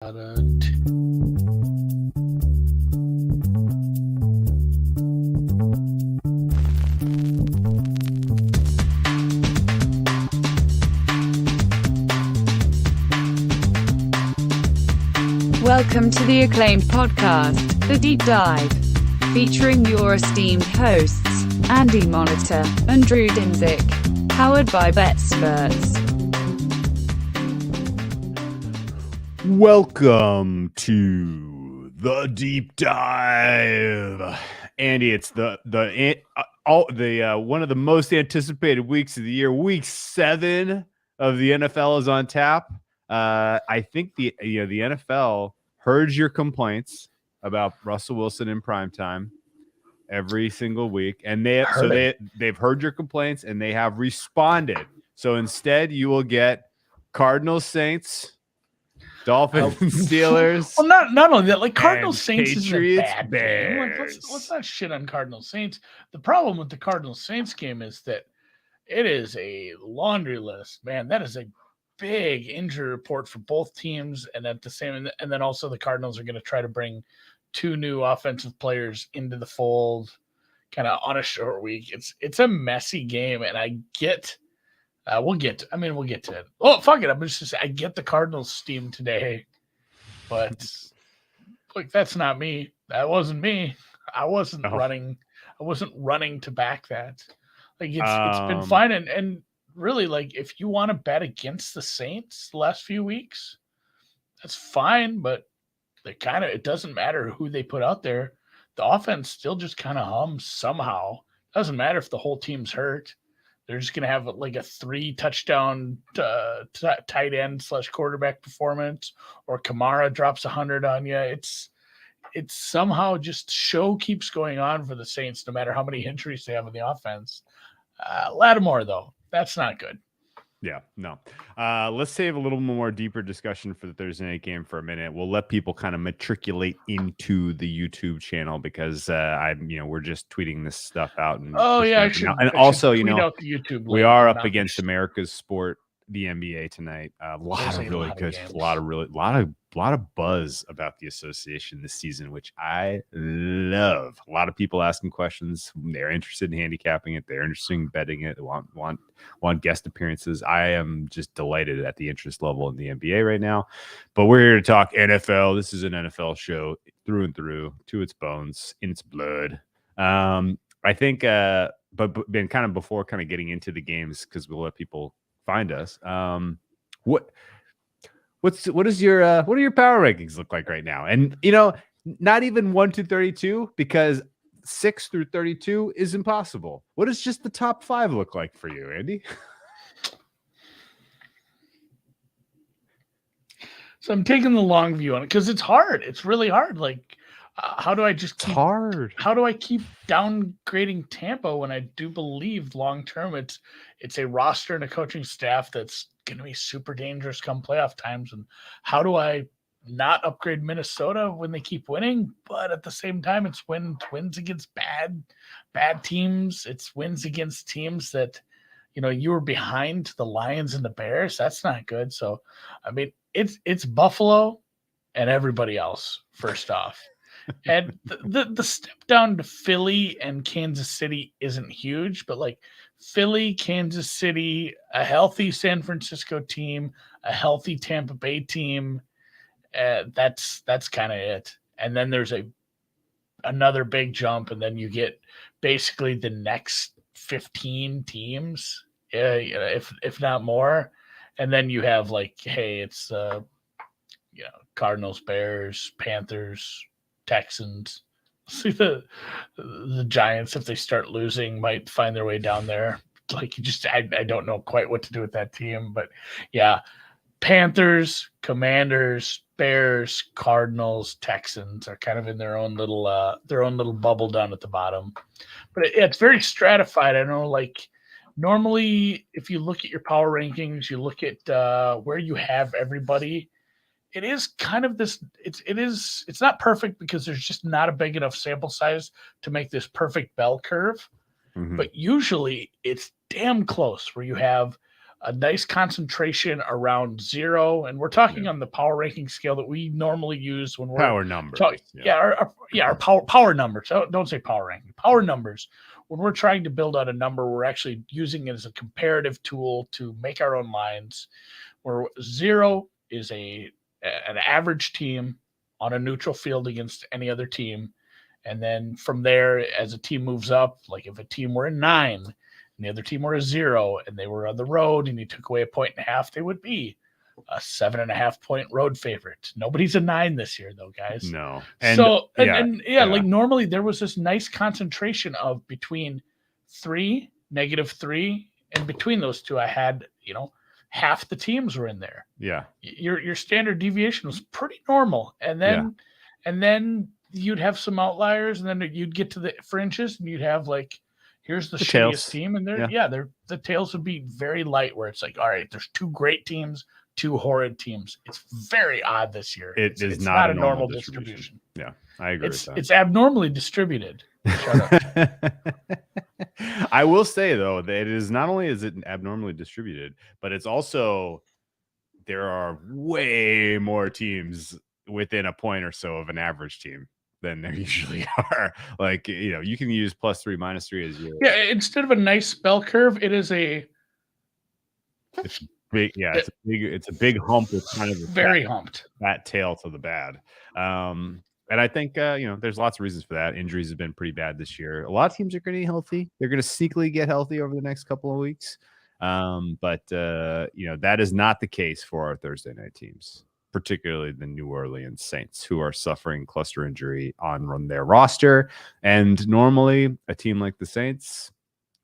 Welcome to the acclaimed podcast, The Deep Dive, featuring your esteemed hosts, Andy Monitor and Drew Dinzik, powered by BetSperts. Welcome to The Deep Dive. Andy, it's the one of the most anticipated weeks of the year. Week 7 of the NFL is on tap. I think the NFL heard your complaints about Russell Wilson in primetime every single week, and they've heard your complaints and they have responded. So instead, you will get Cardinals, Saints, Dolphins, Steelers. Well, not only that, like Cardinals, Saints is a bad game. Like, Bears. let's not shit on Cardinals, Saints. The problem with the Cardinals, Saints game is that it is a laundry list, man. That is a big injury report for both teams, and and then also the Cardinals are going to try to bring 2 new offensive players into the fold, kind of on a short week. It's a messy game, and I get. We'll get to it. Oh, fuck it! I'm just saying, I get the Cardinals steam today, but like that's not me. That wasn't me. I wasn't running. I wasn't running to back that. Like it's been fine, and really, like, if you want to bet against the Saints the last few weeks, that's fine, but it doesn't matter who they put out there. The offense still just kind of hums somehow. Doesn't matter if the whole team's hurt. They're just going to have like a 3-touchdown tight end / quarterback performance, or Kamara drops 100 on you. It's somehow just show keeps going on for the Saints, no matter how many injuries they have in the offense. Lattimore, though, that's not good. Yeah, no. Let's save a little more deeper discussion for the Thursday night game for a minute. We'll let people kind of matriculate into the YouTube channel because we're just tweeting this stuff out. And also, tweet out the YouTube we are up against America's sport, the NBA tonight. A lot of buzz about the association this season, which I love. A lot of people asking questions. They're interested in handicapping it. They're interested in betting it. They want guest appearances. I am just delighted at the interest level in the NBA right now. But we're here to talk NFL. This is an NFL show through and through, to its bones, in its blood. I think, but then kind of before kind of getting into the games, because we'll let people find us. What do your power rankings look like right now? And not even 1 to 32, because 6 through 32 is impossible. What does just the top 5 look like for you, Andy? So I'm taking the long view on it because it's hard. It's really hard. Like, how do I just keep? Hard. How do I keep downgrading Tampa when I do believe long term it's a roster and a coaching staff that's going to be super dangerous come playoff times? And how do I not upgrade Minnesota when they keep winning, but at the same time it's wins against bad teams? It's wins against teams that you were behind the Lions and the Bears. That's not good. So I mean, it's Buffalo and everybody else first off. And the step down to Philly and Kansas City isn't huge, but like Philly, Kansas City, a healthy San Francisco team, a healthy Tampa Bay team, that's kind of it. And then there's another big jump, and then you get basically the next 15 teams, if not more. And then you have like, hey, it's Cardinals, Bears, Panthers, Texans. See the Giants, if they start losing, might find their way down there. Like, I don't know quite what to do with that team, but yeah, Panthers, Commanders, Bears, Cardinals, Texans are kind of in their own little bubble down at the bottom. But it's very stratified. I know, like, normally if you look at your power rankings, you look at where you have everybody. It is kind of this. It's not perfect because there's just not a big enough sample size to make this perfect bell curve. Mm-hmm. But usually it's damn close, where you have a nice concentration around 0. And we're talking on the power ranking scale that we normally use when we're power numbers. Our power numbers. Don't say power ranking. Power numbers. When we're trying to build out a number, we're actually using it as a comparative tool to make our own lines. Where 0 is an average team on a neutral field against any other team. And then from there, as a team moves up, like if a team were a 9 and the other team were a 0 and they were on the road and you took away 1.5, they would be a 7.5 point road favorite. Nobody's a 9 this year, though, guys. No. Like normally there was this nice concentration of between 3, -3, and between those two, I had, half the teams were in there. Yeah. Your standard deviation was pretty normal. And then you'd have some outliers, and then you'd get to the fringes and you'd have like, here's the shittiest tails. team. And the tails would be very light, where it's like, all right, there's 2 great teams, 2 horrid teams. It's very odd this year. It's it's not a normal distribution. Yeah, I agree with that. It's abnormally distributed. Shut up. I will say, though, that it is not only is it abnormally distributed, but it's also there are way more teams within a point or so of an average team than there usually are. Like, you can use +3, -3 as your instead of a nice bell curve, it is a big it's a big hump with kind of very humped that tail to the bad. And I think, there's lots of reasons for that. Injuries have been pretty bad this year. A lot of teams are going to be healthy. They're going to sneakily get healthy over the next couple of weeks. But that is not the case for our Thursday night teams, particularly the New Orleans Saints, who are suffering cluster injury on their roster. And normally a team like the Saints,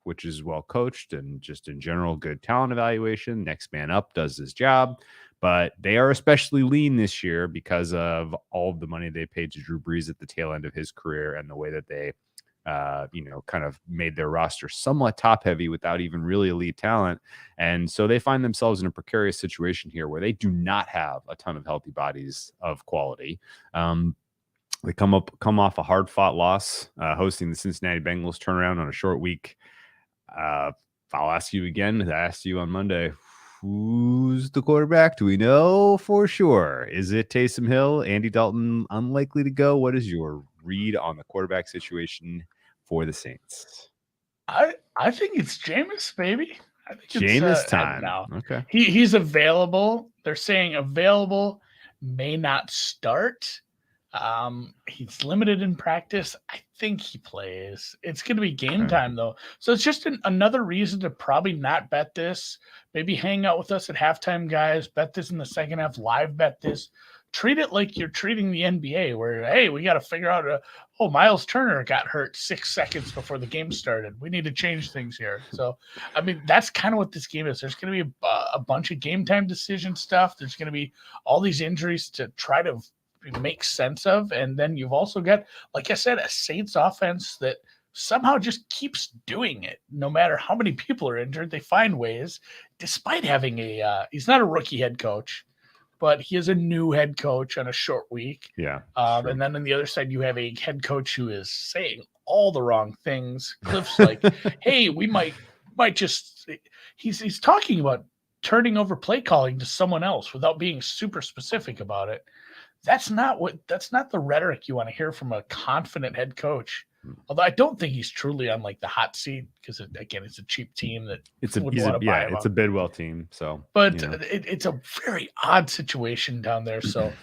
which is well coached and just in general good talent evaluation, next man up does his job. But they are especially lean this year because of all of the money they paid to Drew Brees at the tail end of his career and the way that they, kind of made their roster somewhat top heavy without even really elite talent. And so they find themselves in a precarious situation here where they do not have a ton of healthy bodies of quality. They come off a hard fought loss, hosting the Cincinnati Bengals, turnaround on a short week. I'll ask you again, as I asked you on Monday, who's the quarterback? Do we know for sure? Is it Taysom Hill? Andy Dalton unlikely to go? What is your read on the quarterback situation for the Saints? I think it's Jameis, baby. I think Jameis time. Now. Okay. He's available. They're saying available, may not start. He's limited in practice. I think he plays. It's going to be game time, though. So it's just another reason to probably not bet this. Maybe hang out with us at halftime, guys. Bet this in the second half. Live bet this. Treat it like you're treating the NBA, where, hey, we got to figure out, Miles Turner got hurt 6 seconds before the game started. We need to change things here. So, I mean, that's kind of what this game is. There's going to be a bunch of game time decision stuff. There's going to be all these injuries to try to make sense of. And then you've also got, like I said, a Saints offense that somehow just keeps doing it. No matter how many people are injured, they find ways, despite having he's not a rookie head coach, but he is a new head coach on a short week. Yeah. Sure. And then on the other side, you have a head coach who is saying all the wrong things. Cliff's like, hey, we might just, he's talking about turning over play calling to someone else without being super specific about it. That's not the rhetoric you want to hear from a confident head coach. Although I don't think he's truly on like the hot seat because it's a cheap team that it's a Bidwell team. So, but it's a very odd situation down there. So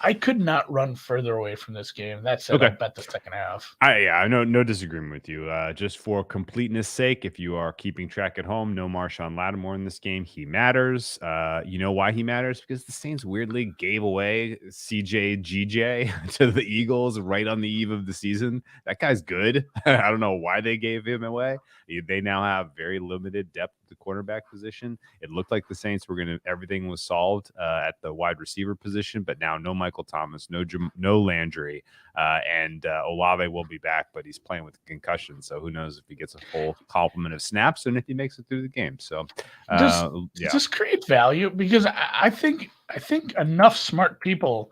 I could not run further away from this game. That said, I bet the second half. I know, no disagreement with you. Just for completeness sake, if you are keeping track at home, no Marshawn Lattimore in this game. He matters. You know why he matters? Because the Saints weirdly gave away GJ to the Eagles right on the eve of the season. That guy's good. I don't know why they gave him away. They now have very limited depth at the cornerback position. It looked like the Saints were everything was solved at the wide receiver position, but now no Michael Thomas, no Landry, and Olave will be back, but he's playing with concussion, so who knows if he gets a full complement of snaps and if he makes it through the game. So just create value, because I think enough smart people,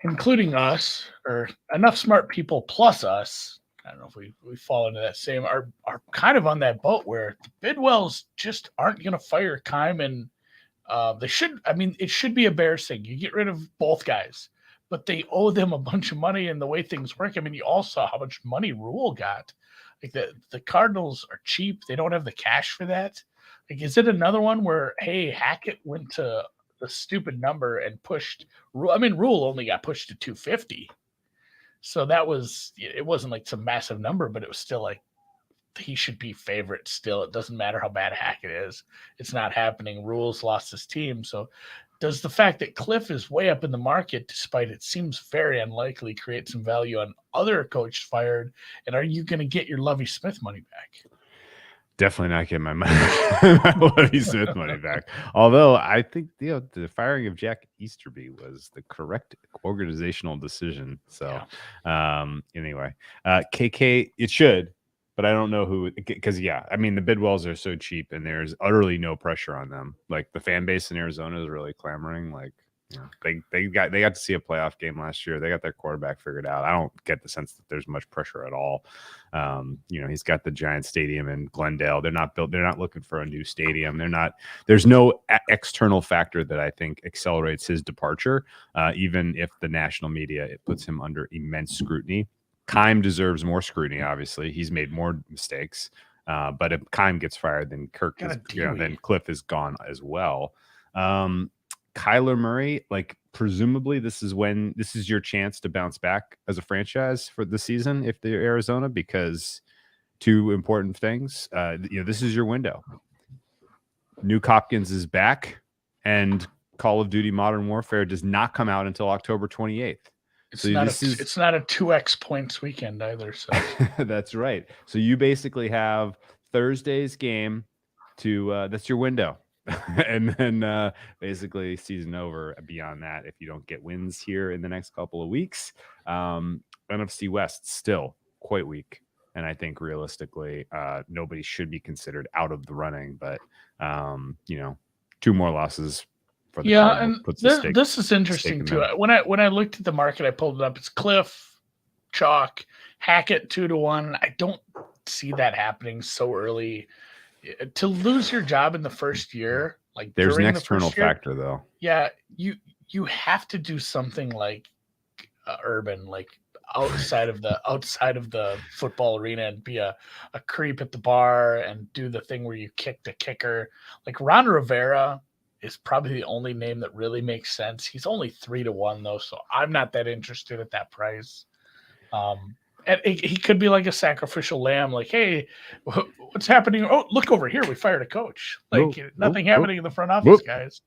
including us, or enough smart people plus us, I don't know if we fall into that same are kind of on that boat where the Bidwells just aren't going to fire Keim, and they should. I mean, it should be a Bears thing. You get rid of both guys, but they owe them a bunch of money, and the way things work. I mean, you all saw how much money Rule got. Like the Cardinals are cheap. They don't have the cash for that. Like, is it another one where, hey, Hackett went to the stupid number and pushed Rule? I mean, Rule only got pushed to 250. So it wasn't like some massive number, but it was still like he should be favorite still. It doesn't matter how bad Hackett is. It's not happening. Rule's lost his team. So does the fact that Cliff is way up in the market, despite it seems very unlikely, create some value on other coaches fired? And are you going to get your Lovie Smith money back? Definitely not getting my Lovie Smith money back. Although I think the firing of Jack Easterby was the correct organizational decision. So anyway, KK, it should, but I don't know who, because I mean the Bidwells are so cheap and there's utterly no pressure on them. Like the fan base in Arizona is really clamoring. Like, they got to see a playoff game last year. They got their quarterback figured out. I don't get the sense that there's much pressure at all. He's got the giant stadium in Glendale. They're not looking for a new stadium. There's no external factor that I think accelerates his departure. Even if the national media, it puts him under immense scrutiny. Keim deserves more scrutiny. Obviously he's made more mistakes. But if Keim gets fired, then then Cliff is gone as well. Kyler Murray, like presumably this is your chance to bounce back as a franchise for the season if they're Arizona, because two important things. This is your window. Nuke Hopkins is back, and Call of Duty Modern Warfare does not come out until October 28th. It's not a 2x points weekend either. So that's right. So you basically have Thursday's game that's your window. And then basically season over beyond that if you don't get wins here in the next couple of weeks. NFC West still quite weak, and I think realistically nobody should be considered out of the running, but 2 more losses for the Cardinals and this is interesting too. When I looked at the market, I pulled it up. It's Cliff, Chalk, Hackett 2-1. I don't see that happening so early. To lose your job in the first year, like there's an external factor though. Yeah, you have to do something like Urban, like outside of the football arena, and be a creep at the bar and do the thing where you kick the kicker. Like Ron Rivera is probably the only name that really makes sense. He's only 3-1 though, so I'm not that interested at that price. And he could be like a sacrificial lamb, like, hey, what's happening? Oh, look over here. We fired a coach. Like nothing happening in the front office, guys.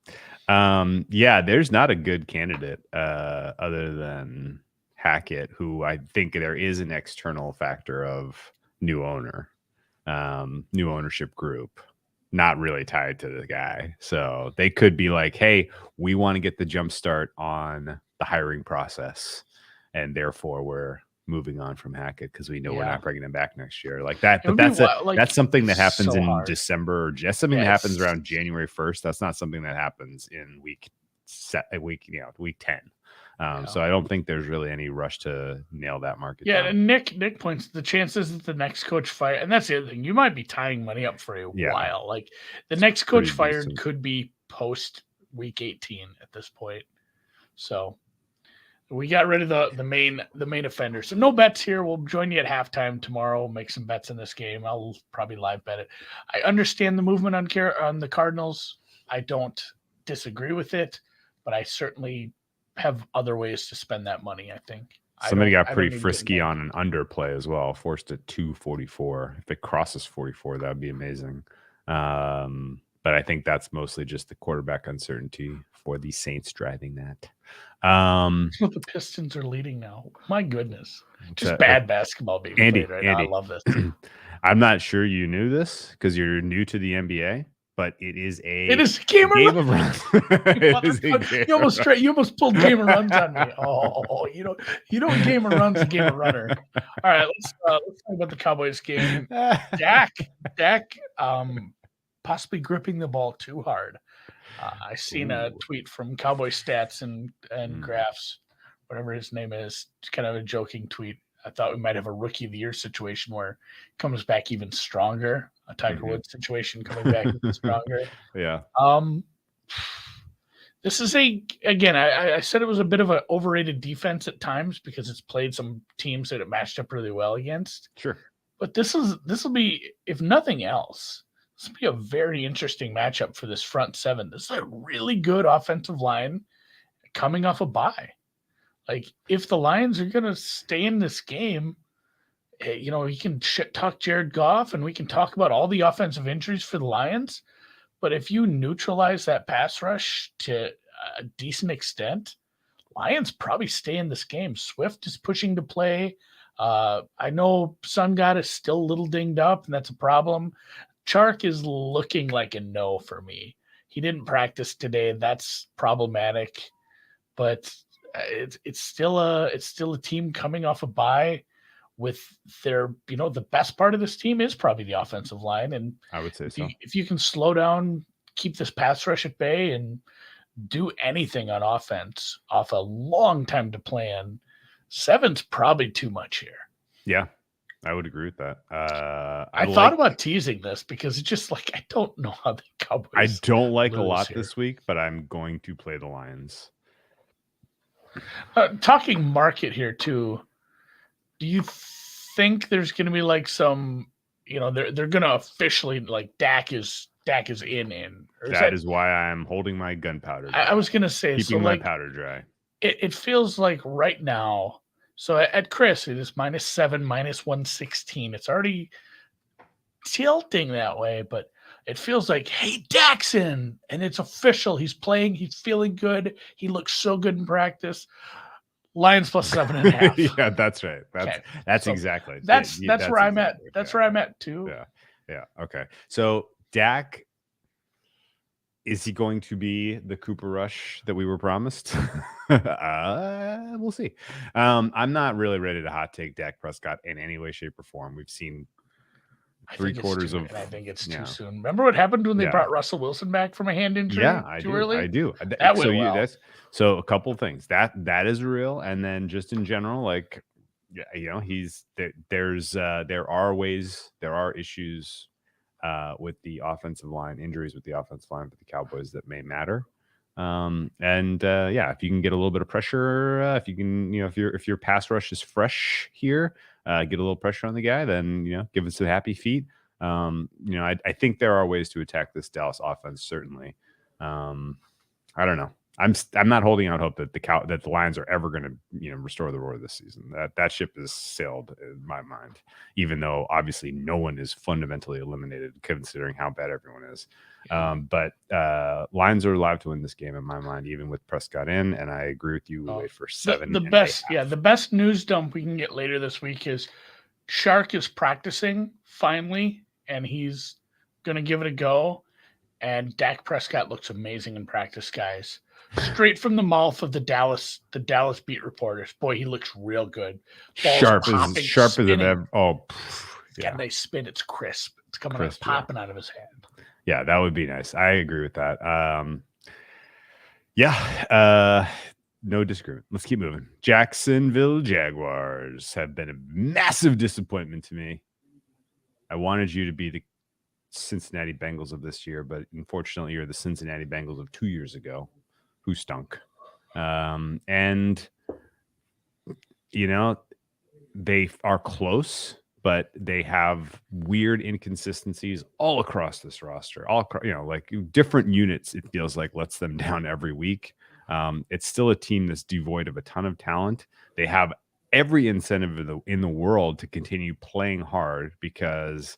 There's not a good candidate other than Hackett, who I think there is an external factor of new ownership group, not really tied to the guy. So they could be like, hey, we want to get the jump start on the hiring process, and therefore we're moving on from Hackett because we know we're not bringing him back next year, like that. But that's something that happens in December, or just something that happens around January 1st. That's not something that happens in week 10. So I don't think there's really any rush to nail that market down. And Nick points the chances that the next coach fired, and that's the other thing. You might be tying money up for a while. Like the next coach fired could be post week 18 at this point. So we got rid of the main offender. So no bets here. We'll join you at halftime tomorrow. Make some bets in this game. I'll probably live bet it. I understand the movement on the Cardinals. I don't disagree with it, but I certainly have other ways to spend that money, I think. Somebody got pretty frisky on an underplay as well, forced at 244. If it crosses 44, that would be amazing. But I think that's mostly just the quarterback uncertainty for the Saints driving that. The Pistons are leading now. My goodness. Just bad basketball being played right now. I love this. I'm not sure you knew this because you're new to the NBA, but it is a game of runs. You almost pulled game of runs on me. Oh, you know game of runs, a game of runner. All right, let's talk about the Cowboys game. Dak possibly gripping the ball too hard. I seen a tweet from Cowboy Stats and Graphs, whatever his name is, kind of a joking tweet. I thought we might have a rookie of the year situation where it comes back even stronger. A Tiger Woods situation coming back even stronger. Yeah. This is again, I said it was a bit of an overrated defense at times because it's played some teams that it matched up really well against. Sure. But this will be, if nothing else, this will be a very interesting matchup for this front seven. This is a really good offensive line coming off a bye. Like, if the Lions are going to stay in this game, he can shit talk Jared Goff and we can talk about all the offensive injuries for the Lions. But if you neutralize that pass rush to a decent extent, Lions probably stay in this game. Swift is pushing to play. I know Sun God is still a little dinged up, and that's a problem. Chark is looking like a no for me. He didn't practice today. That's problematic. But it's still a team coming off a bye with their, the best part of this team is probably the offensive line. And I would say so. If you can slow down, keep this pass rush at bay and do anything on offense off a long time to plan, 7's probably too much here. Yeah, I would agree with that. I thought about teasing this because it's just like, I don't know how the Cowboys. I don't like a lot here this week, but I'm going to play the Lions. Talking market here too. Do you think there's going to be like some, they're going to officially like Dak is in? That is why I'm holding my gunpowder dry. I was going to say, keeping my powder dry. It feels like right now. So at Chris, it is -7, -116. It's already tilting that way, but it feels like, hey, Dak's in, and it's official. He's playing. He's feeling good. He looks so good in practice. Lions plus 7.5. Yeah, that's right. That's exactly. That's where I'm at. That's where I'm at too. Yeah. Okay. So Dak, is he going to be the Cooper Rush that we were promised? We'll see. I'm not really ready to hot take Dak Prescott in any way, shape, or form. We've seen three-quarters of. I think it's too soon. Remember what happened when they brought Russell Wilson back from a hand injury? Yeah, I do. Early? I do. That went well. So a couple things that is real, and then just in general, like, there are issues with the offensive line, injuries with the offensive line for the Cowboys that may matter. If you can get a little bit of pressure, if you can, if your pass rush is fresh here, get a little pressure on the guy, then, give us some happy feet. I think there are ways to attack this Dallas offense. Certainly. I don't know. I'm not holding out hope that the Lions are ever going to, restore the roar this season. That ship has sailed in my mind, even though obviously no one is fundamentally eliminated considering how bad everyone is. But Lions are alive to win this game in my mind, even with Prescott in. And I agree with you. Wait for 7. The best news dump we can get later this week is Shark is practicing finally, and he's going to give it a go. And Dak Prescott looks amazing in practice, guys. Straight from the mouth of the Dallas beat reporters. Boy, he looks real good. Sharp as ever. Oh, yeah. Nice spin. It's crisp. It's popping out of his hand. Yeah, that would be nice. I agree with that. No disagreement. Let's keep moving. Jacksonville Jaguars have been a massive disappointment to me. I wanted you to be the Cincinnati Bengals of this year, but unfortunately you're the Cincinnati Bengals of 2 years ago, who stunk. They are close, but they have weird inconsistencies all across this roster. Like different units, it feels like lets them down every week. It's still a team that's devoid of a ton of talent. They have every incentive in the world to continue playing hard because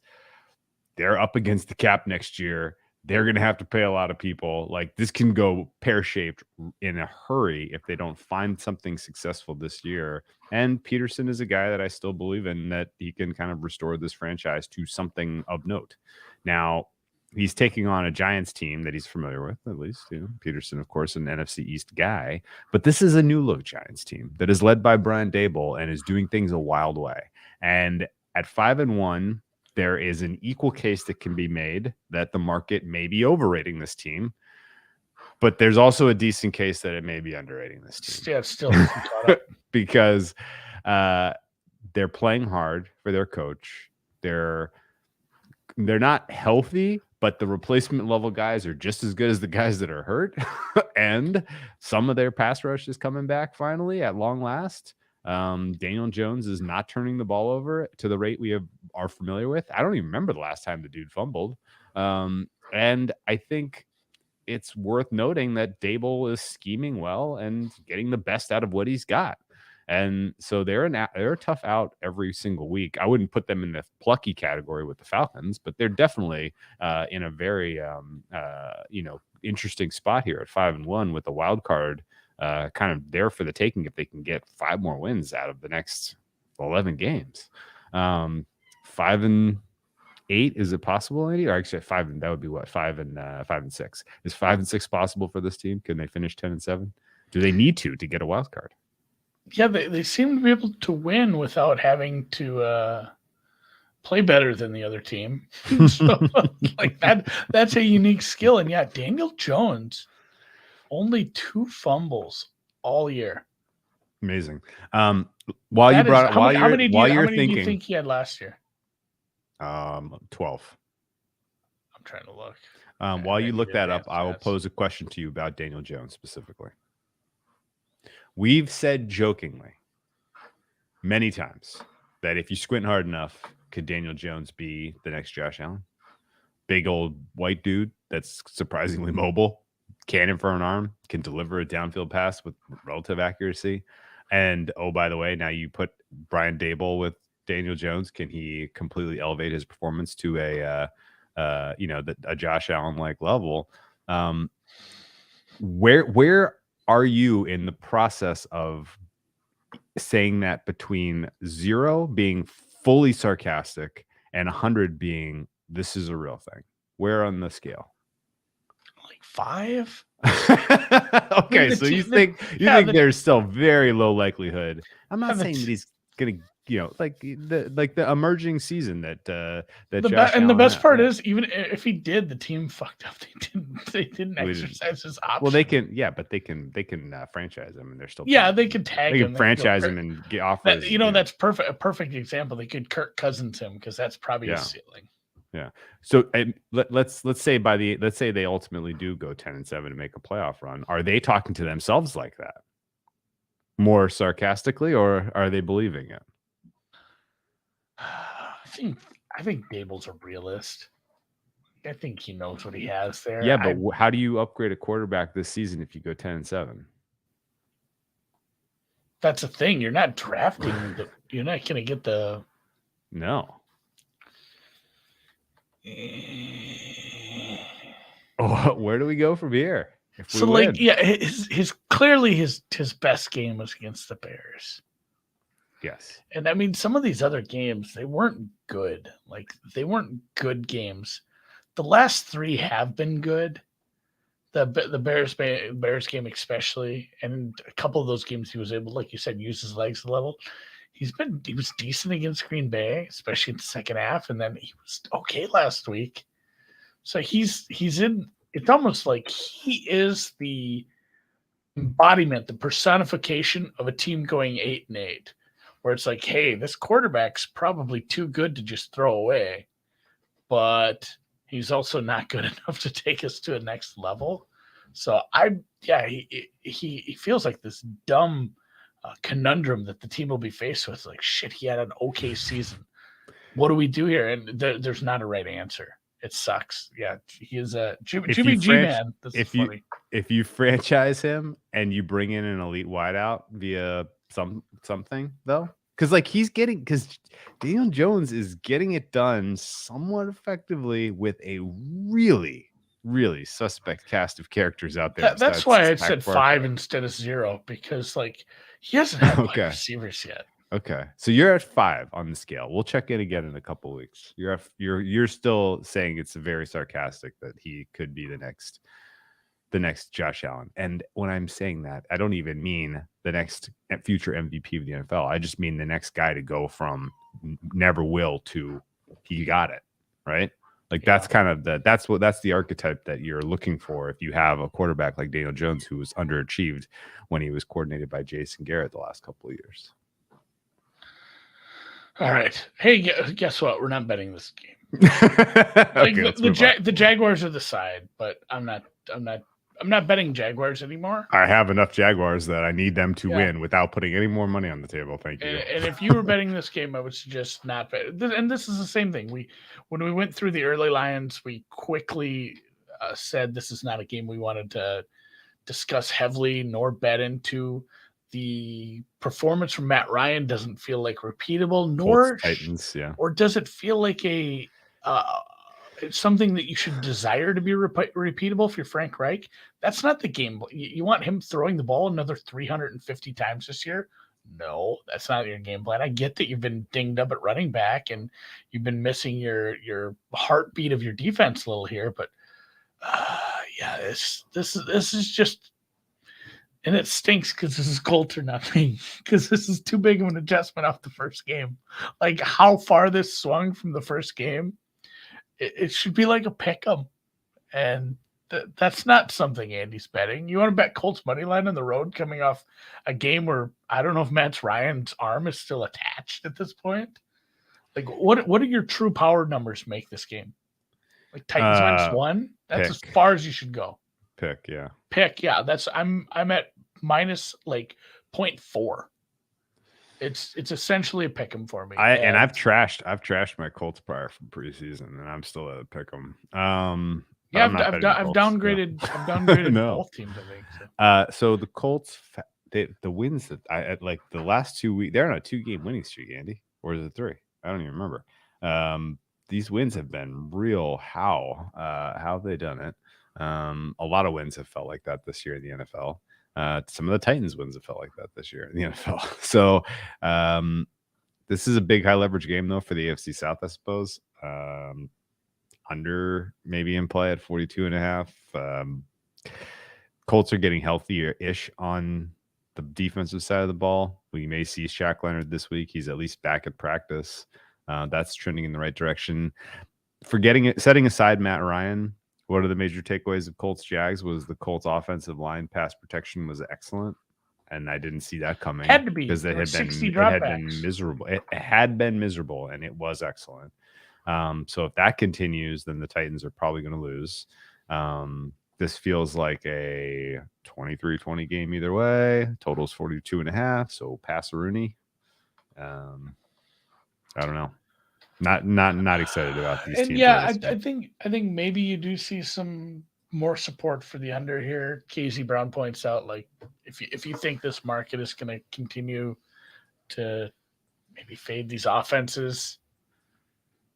they're up against the cap next year. They're going to have to pay a lot of people. Like, this can go pear-shaped in a hurry if they don't find something successful this year. And Peterson is a guy that I still believe in, that he can kind of restore this franchise to something of note. Now, he's taking on a Giants team that he's familiar with, at least. Peterson, of course, an NFC East guy. But this is a new-look Giants team that is led by Brian Daboll and is doing things a wild way. And at 5-1, there is an equal case that can be made that the market may be overrating this team, but there's also a decent case that it may be underrating this team. Yeah, still caught up. Because they're playing hard for their coach. They're not healthy, but the replacement level guys are just as good as the guys that are hurt. And some of their pass rush is coming back finally at long last. Daniel Jones is not turning the ball over to the rate we are familiar with. I don't even remember the last time the dude fumbled. And I think it's worth noting that Dable is scheming well and getting the best out of what he's got. And so they're a tough out every single week. I wouldn't put them in the plucky category with the Falcons, but they're definitely in a very interesting spot here at 5-1 with a wild card kind of there for the taking if they can get 5 more wins out of the next 11 games. 5-8, is it possible, Andy? Or actually, that would be what 5-6. Is 5-6 possible for this team? Can they finish 10-7? Do they need to get a wild card? Yeah, they seem to be able to win without having to play better than the other team. So, like that's a unique skill. And yeah, Daniel Jones, only 2 fumbles all year. Amazing. While you're thinking, do you think he had last year? 12. I'm trying to look. While you look that up, I will pose a question to you about Daniel Jones specifically. We've said jokingly many times that if you squint hard enough, could Daniel Jones be the next Josh Allen? Big old white dude that's surprisingly mobile, cannon for an arm, can deliver a downfield pass with relative accuracy. And, oh, by the way, now you put Brian Dable with Daniel Jones. Can he completely elevate his performance to a Josh Allen-like level? Where are you in the process of saying that between 0 being fully sarcastic and 100 being this is a real thing? Where on the scale? Like 5. Okay, so you think there's still very low likelihood. I'm not saying that he's gonna, like the emerging season that Josh Allen the best part is, even if he did, the team fucked up. They didn't exercise his option. Well, they can franchise him, and they're still they can tag him. They can franchise him and get offers. That's perfect. A perfect example. They could Kirk Cousins him because that's probably his ceiling. Yeah. So let's say they ultimately do go 10-7 to make a playoff run. Are they talking to themselves like that, more sarcastically, or are they believing it? I think Dable's a realist. I think he knows what he has there. Yeah, but how do you upgrade a quarterback this season if you go 10-7? That's the thing. You're not drafting. You're not going to get the. No. Oh, where do we go from here? His clearly his best game was against the Bears. Yes. And I mean, some of these other games, they weren't good. Like, they weren't good games. The last 3 have been good. The Bears game especially, and a couple of those games he was able, like you said, use his legs a level. He was decent against Green Bay, especially in the second half, and then he was okay last week. So he's in. It's almost like he is the embodiment, the personification of a team going 8-8, where it's like, hey, this quarterback's probably too good to just throw away, but he's also not good enough to take us to a next level. So he feels like this dumb conundrum that the team will be faced with. Like, shit, he had an okay season. What do we do here? And there's not a right answer. It sucks. Yeah, he is a Jimmy G man. If you franchise him and you bring in an elite wideout via something though, because Daniel Jones is getting it done somewhat effectively with a really, really suspect cast of characters out there. That's why I said 5 instead of 0, because he hasn't had wide receivers yet. Okay, so you're at 5 on the scale. We'll check in again in a couple of weeks. You're still saying it's very sarcastic that he could be the next Josh Allen. And when I'm saying that, I don't even mean the next future MVP of the NFL. I just mean the next guy to go from never will to he got it, right? That's kind of that's the archetype that you're looking for if you have a quarterback like Daniel Jones, who was underachieved when he was coordinated by Jason Garrett the last couple of years. All right. Hey, guess what? We're not betting this game. Okay, the Jaguars are the side, but I'm not betting Jaguars anymore. I have enough Jaguars that I need them to win without putting any more money on the table. Thank you. And if you were betting this game, I would suggest not bet. And this is the same thing. When we went through the early lines, we quickly said this is not a game we wanted to discuss heavily nor bet into. The performance from Matt Ryan doesn't feel like repeatable, nor Colts, Titans, or does it feel like a something that you should desire to be repeatable if you're Frank Reich? That's not the game. You want him throwing the ball another 350 times this year? No, that's not your game plan. I get that you've been dinged up at running back and you've been missing your heartbeat of your defense a little here, but this is just. And it stinks because this is Colts or nothing, because this is too big of an adjustment off the first game. Like how far this swung from the first game, it should be like a pick 'em. And that's not something Andy's betting. You want to bet Colts money line on the road coming off a game where I don't know if Matt Ryan's arm is still attached at this point. Like what do your true power numbers make this game? Like Titans -1? That's as far as you should go. Pick, yeah. That's I'm at minus like 0.4. It's essentially a pick 'em for me. I've trashed my Colts prior from preseason, and I'm still at a pick 'em. I've downgraded. Yeah. I've downgraded both teams, I think. So the Colts, the wins that I like the last 2 weeks, they're on a 2-game winning streak, Andy, or is it 3? I don't even remember. These wins have been real. How have they done it? A lot of wins have felt like that this year in the NFL. Some of the Titans wins have felt like that this year in the NFL. So this is a big high leverage game though for the AFC South, I suppose. Under maybe in play at 42.5. Colts are getting healthier-ish on the defensive side of the ball. We may see Shaq Leonard this week. He's at least back at practice. That's trending in the right direction. Setting aside Matt Ryan, one of the major takeaways of Colts Jags was the Colts offensive line pass protection was excellent, and I didn't see that coming. Had to be because it had been miserable. It had been miserable, and it was excellent. So if that continues, then the Titans are probably going to lose. This feels like a 23-20 game either way. Total's 42.5, so pass Rooney. I don't know. Not excited about these teams. Yeah, I think maybe you do see some more support for the under here. Casey Brown points out, like, if you think this market is going to continue to maybe fade these offenses,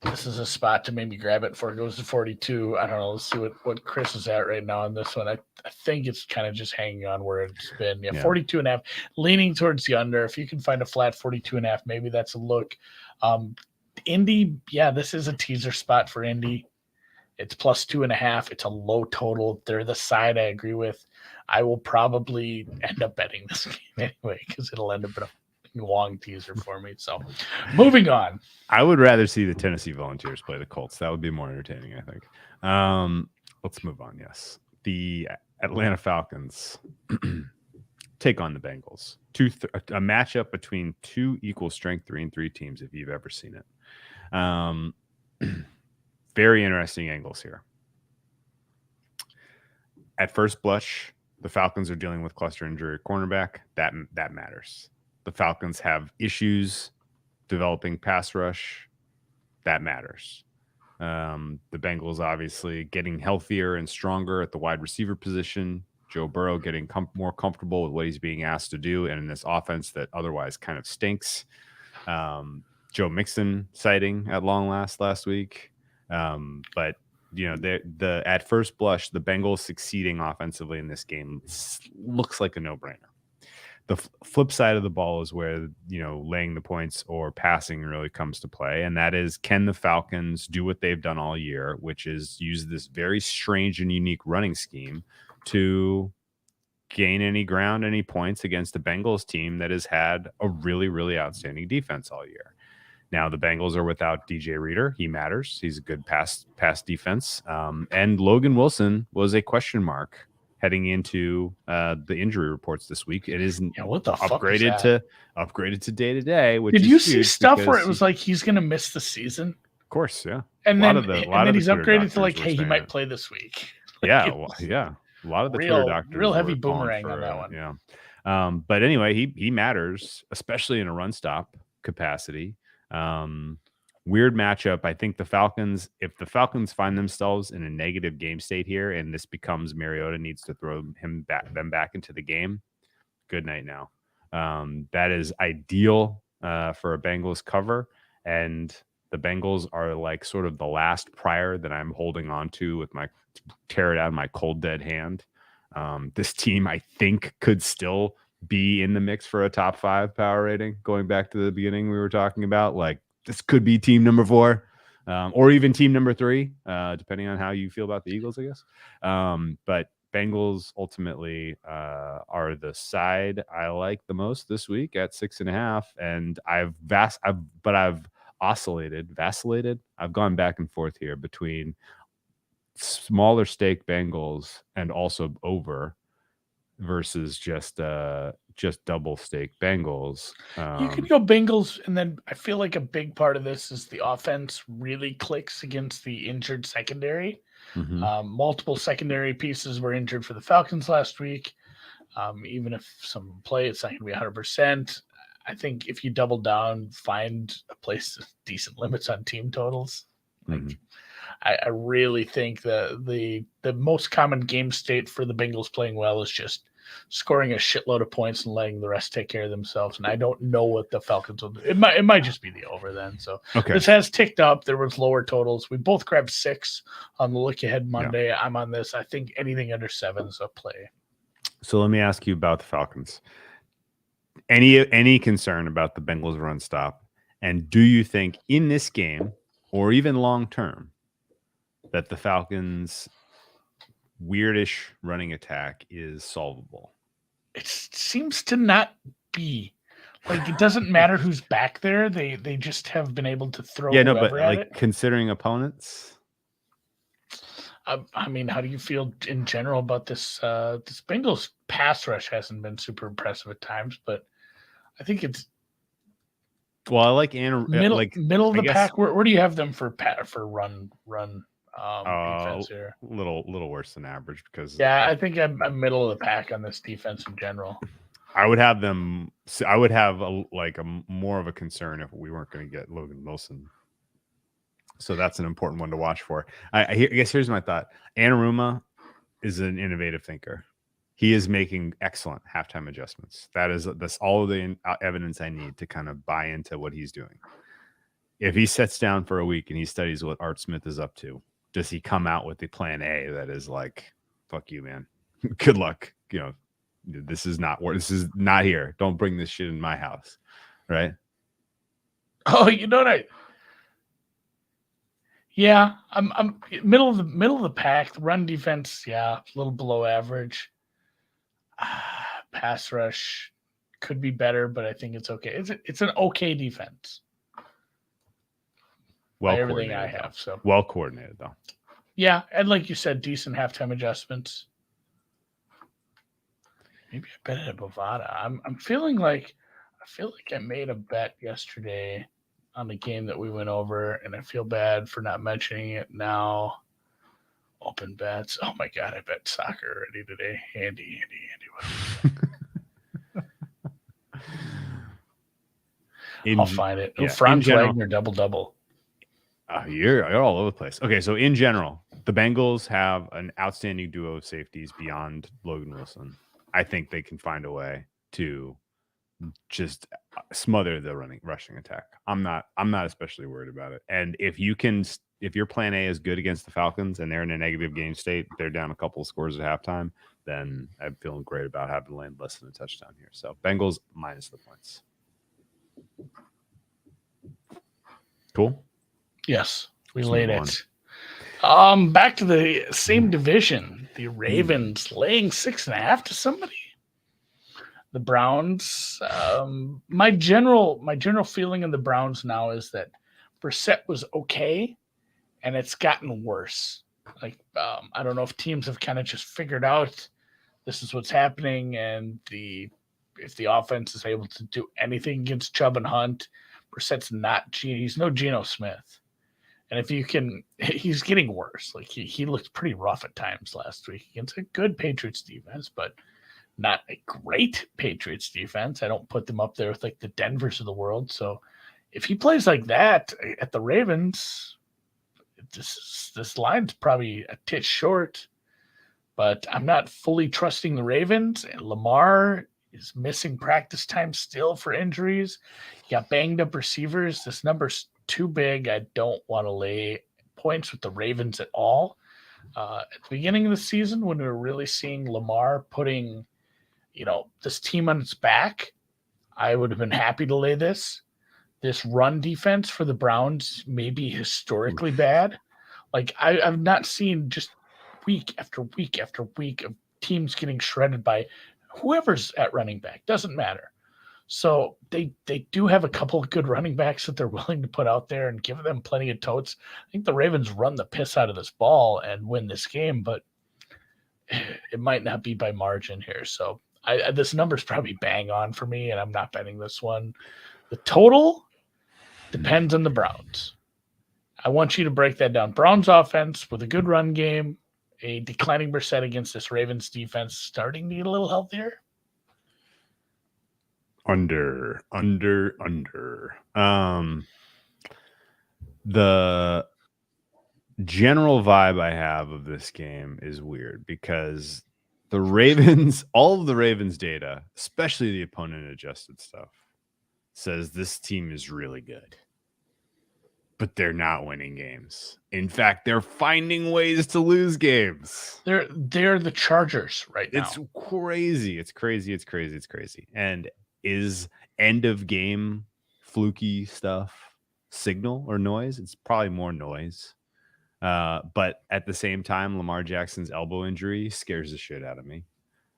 this is a spot to maybe grab it before it goes to 42. I don't know. Let's see what Chris is at right now on this one. I think it's kind of just hanging on where it's been. Yeah, 42.5, leaning towards the under. If you can find a flat 42.5, maybe that's a look. Indy, this is a teaser spot for Indy. It's +2.5. It's a low total. They're the side I agree with. I will probably end up betting this game anyway because it'll end up in a long teaser for me. So moving on. I would rather see the Tennessee Volunteers play the Colts. That would be more entertaining, I think. Let's move on. Yes. The Atlanta Falcons take on the Bengals. A matchup between two equal strength 3-3 teams, if you've ever seen it. Very interesting angles here. At first blush, the Falcons are dealing with cluster injury at cornerback. That matters. The Falcons have issues developing pass rush. That matters. The Bengals obviously getting healthier and stronger at the wide receiver position. Joe Burrow getting more comfortable with what he's being asked to do, and in this offense that otherwise kind of stinks. Joe Mixon sighting at long last week. But the at first blush, the Bengals succeeding offensively in this game looks like a no-brainer. The flip side of the ball is where, laying the points or passing really comes to play. And that is, can the Falcons do what they've done all year, which is use this very strange and unique running scheme to gain any ground, any points against the Bengals team that has had a really, really outstanding defense all year. Now, the Bengals are without DJ Reader. He matters. He's a good pass defense. And Logan Wilson was a question mark heading into the injury reports this week. It isn't what the fuck is that? upgraded to day to day. Did you see stuff where it was like he's going to miss the season? Of course, yeah. And then he's upgraded to like, hey, he might play this week. Like, yeah. A lot of the Twitter doctors real heavy boomerang on that one. Yeah. But anyway, he matters, especially in a run stop capacity. Weird matchup. I think the Falcons, if the Falcons find themselves in a negative game state here, and this becomes Mariota needs to throw them back into the game, good night now. That is ideal for a Bengals cover, and the Bengals are like sort of the last prior that I'm holding on to with my tear it out of my cold dead hand. This team, I think, could still be in the mix for a top 5 power rating. Going back to the beginning, we were talking about like this could be team number 4, or even team number 3, depending on how you feel about the Eagles, I guess. But Bengals ultimately are the side I like the most this week at 6.5, and I've vacillated. I've gone back and forth here between smaller stake Bengals and also over versus just double stake Bengals. You could go Bengals, and then I feel like a big part of this is the offense really clicks against the injured secondary. Multiple secondary pieces were injured for the Falcons last week. Even if some play, it's not going to be 100%. I think if you double down, find a place with decent limits on team totals. I really think the most common game state for the Bengals playing well is just scoring a shitload of points and letting the rest take care of themselves. And I don't know what the Falcons will do. It might just be the over then. So This has ticked up. There was lower totals. We both grabbed 6 on the look ahead Monday. Yeah. I'm on this. I think anything under 7 is a play. So let me ask you about the Falcons. Any concern about the Bengals run stop? And do you think in this game or even long term that the Falcons' weirdish running attack is solvable? It seems to not be. Like, it doesn't matter who's back there. They just have been able to throw. Yeah, no, but like considering opponents. I mean, how do you feel in general about this? This Bengals pass rush hasn't been super impressive at times, but I think it's. Well, I like middle of the pack. Where do you have them for run defense here? A little worse than average because I think I'm middle of the pack on this defense in general. I would have them. I would have a more of a concern if we weren't going to get Logan Wilson. So that's an important one to watch for. I guess here's my thought. Anaruma is an innovative thinker. He is making excellent halftime adjustments. That's all of the evidence I need to kind of buy into what he's doing. If he sits down for a week and he studies what Art Smith is up to, does he come out with the plan A that is like, fuck you, man. Good luck. You know, this is not here. Don't bring this shit in my house. Right? Oh, you know what Yeah, I'm middle of the pack. Run defense, a little below average. Pass rush could be better, but I think it's okay. It's an okay defense. Well, everything I have, so well coordinated though. Yeah, and like you said, decent halftime adjustments. Maybe I bet at Bovada. I'm feeling like I made a bet yesterday on the game that we went over, and I feel bad for not mentioning it now. Open bets. Oh my god, I bet soccer already today. Andy. I'll find it. Franz Wagner double. You're all over the place. Okay, so in general, the Bengals have an outstanding duo of safeties beyond Logan Wilson. I think they can find a way to just smother the rushing attack. I'm not especially worried about it. And if your plan A is good against the Falcons and they're in a negative game state, they're down a couple of scores at halftime, then I'm feeling great about having land less than a touchdown here. So Bengals minus the points. Cool. Yes, we laid it. Back to the same division. The Ravens laying 6.5 to somebody. The Browns. My general feeling of the Browns now is that Brissett was okay, and it's gotten worse. Like I don't know if teams have kind of just figured out this is what's happening, and if the offense is able to do anything against Chubb and Hunt, Brissett's he's no Geno Smith. And if you can, he's getting worse. Like he looked pretty rough at times last week against a good Patriots defense, but not a great Patriots defense. I don't put them up there with like the Denvers of the world. So if he plays like that at the Ravens, this line's probably a titch short. But I'm not fully trusting the Ravens. And Lamar is missing practice time still for injuries. You got banged up receivers. This number's too big. I don't want to lay points with the Ravens at all. At the beginning of the season, when we were really seeing Lamar putting, this team on its back, I would have been happy to lay this. This run defense for the Browns may be historically bad. Like I've not seen just week after week after week of teams getting shredded by whoever's at running back. Doesn't matter. So they do have a couple of good running backs that they're willing to put out there and give them plenty of totes. I think the Ravens run the piss out of this ball and win this game, but it might not be by margin here. So this number's probably bang on for me, and I'm not betting this one. The total depends on the Browns. I want you to break that down. Browns offense with a good run game, a declining Brissett against this Ravens defense starting to get a little healthier. Under. The general vibe I have of this game is weird because the Ravens, all of the Ravens data, especially the opponent adjusted stuff, says this team is really good. But they're not winning games. In fact, they're finding ways to lose games. They're the Chargers right now. It's crazy. It's crazy. And is end of game fluky stuff signal or noise? It's probably more noise. But at the same time, Lamar Jackson's elbow injury scares the shit out of me.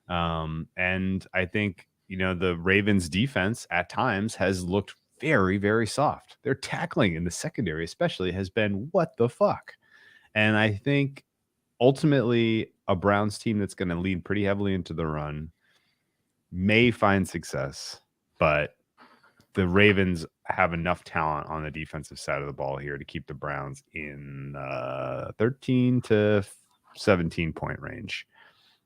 And I think, the Ravens defense at times has looked very, very soft. Their tackling in the secondary especially has been what the fuck. And I think ultimately a Browns team that's going to lean pretty heavily into the run may find success, but the Ravens have enough talent on the defensive side of the ball here to keep the Browns in 13 to 17 point range.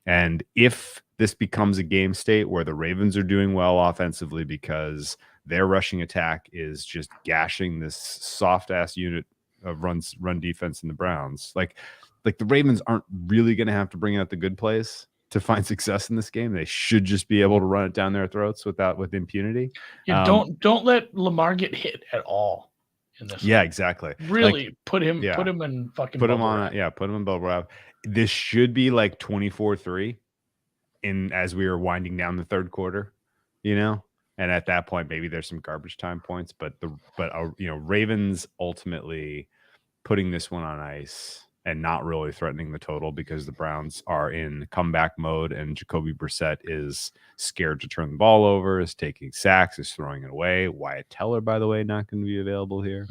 And if this becomes a game state where the Ravens are doing well offensively because their rushing attack is just gashing this soft ass unit of run defense in the Browns, like the Ravens aren't really going to have to bring out the good plays to find success in this game. They should just be able to run it down their throats with impunity. Yeah, don't let Lamar get hit at all in this. Yeah, exactly. Really put him in fucking put him in bubble wrap. This should be like 24-3 as we are winding down the third quarter, and at that point maybe there's some garbage time points, but Ravens ultimately putting this one on ice and not really threatening the total because the Browns are in comeback mode and Jacoby Brissett is scared to turn the ball over, is taking sacks, is throwing it away. Wyatt Teller, by the way, not going to be available here.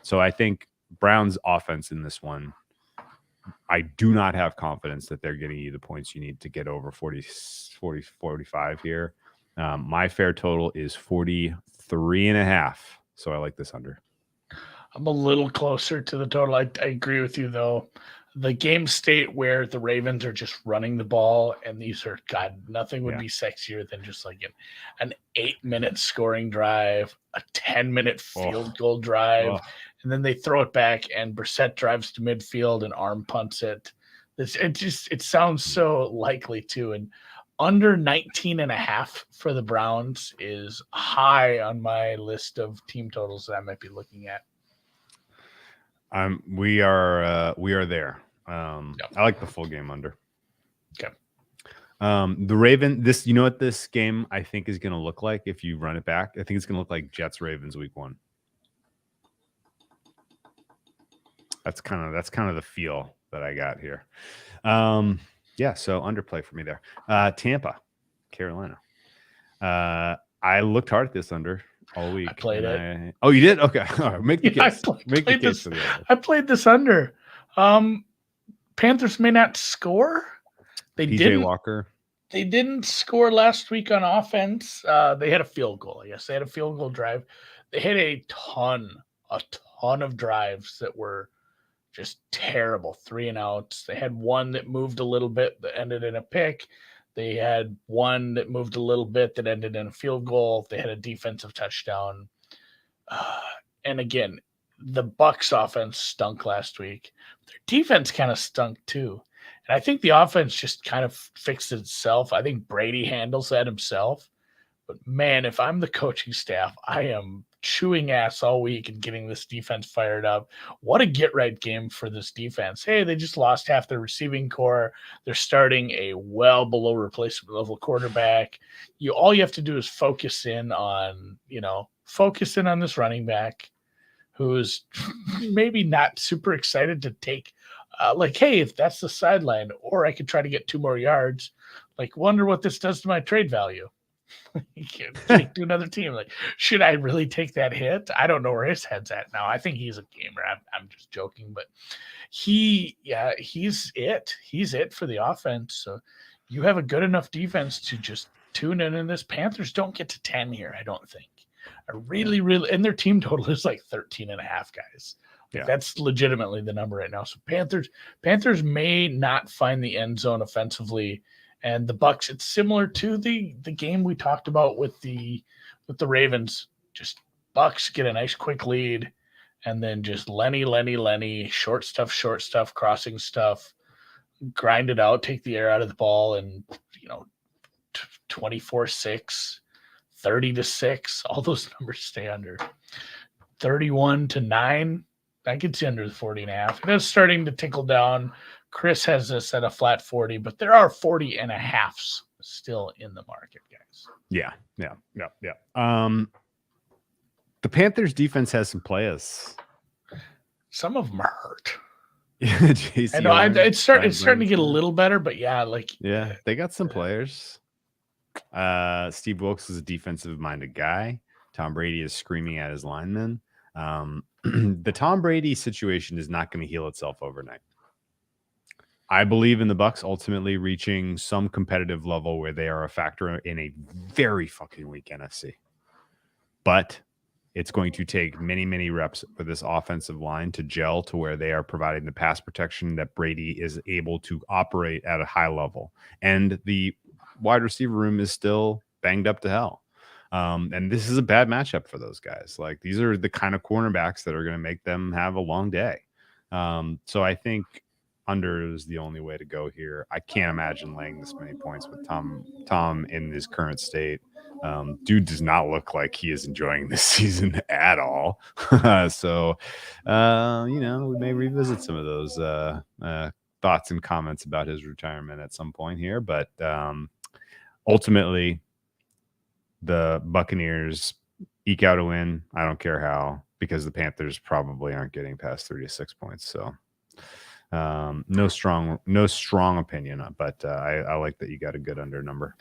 So I think Browns offense in this one, I do not have confidence that they're getting you the points you need to get over 45 here. My fair total is 43.5. So I like this under. I'm a little closer to the total. I agree with you, though. The game state where the Ravens are just running the ball, and these are, nothing would be sexier than just like an 8-minute scoring drive, a 10-minute field goal drive, and then they throw it back, and Brissett drives to midfield and arm punts it. It sounds so likely too. And under 19.5 for the Browns is high on my list of team totals that I might be looking at. We are there. I like the full game under. Okay. The Raven, what this game I think is going to look like if you run it back. I think it's going to look like Jets Ravens week 1. That's kind of the feel that I got here. So underplay for me there. Tampa, Carolina. I looked hard at this under all week. I played it. Oh, you did? Okay. All right. Make the case. Make the case for the other. I played this under. Panthers may not score. They PJ didn't. Walker. They didn't score last week on offense. They had a field goal. Yes, they had a field goal drive. They had a ton of drives that were just terrible, 3 and outs. They had one that moved a little bit that ended in a pick. They had one that moved a little bit that ended in a field goal. They had a defensive touchdown. And again, the Bucs offense stunk last week. Their defense kind of stunk too. And I think the offense just kind of fixed itself. I think Brady handles that himself. But man, if I'm the coaching staff, I am chewing ass all week and getting this defense fired up. What a get-right game for this defense. Hey, they just lost half their receiving core. They're starting a well below replacement level quarterback. All you have to do is focus in on this running back who's maybe not super excited to take hey, if that's the sideline, or I could try to get 2 more yards, wonder what this does to my trade value. You can't take to another team. Should I really take that hit? I don't know where his head's at now. I think he's a gamer. I'm just joking, but he's it. He's it for the offense. So you have a good enough defense to just tune in this. Panthers don't get to 10 here, I don't think. I really, and their team total is 13 and a half guys. Yeah. That's legitimately the number right now. So Panthers may not find the end zone offensively, and the Bucs. It's similar to the game we talked about with the Ravens. Just Bucs get a nice quick lead, and then just Lenny, short stuff, crossing stuff, grind it out, take the air out of the ball, and 24-6, 30-6. All those numbers stay under 31-9. That gets you under the 40.5. It is starting to tickle down. Chris has this at a flat 40, but there are 40.5s still in the market, guys. Yeah. The Panthers defense has some players. Some of them are hurt. JC I know it's starting to get a little better, but they got some players. Steve Wilkes is a defensive-minded guy. Tom Brady is screaming at his linemen. The Tom Brady situation is not going to heal itself overnight. I believe in the Bucs ultimately reaching some competitive level where they are a factor in a very fucking weak NFC. But it's going to take many, many reps for this offensive line to gel to where they are providing the pass protection that Brady is able to operate at a high level. And the wide receiver room is still banged up to hell. And this is a bad matchup for those guys. These are the kind of cornerbacks that are going to make them have a long day. So I think under is the only way to go here. I can't imagine laying this many points with Tom in his current state. Dude does not look like he is enjoying this season at all. So, we may revisit some of those thoughts and comments about his retirement at some point here. But ultimately, the Buccaneers eke out a win. I don't care how, because the Panthers probably aren't getting past 36 points. So no strong opinion, but I like that you got a good under number.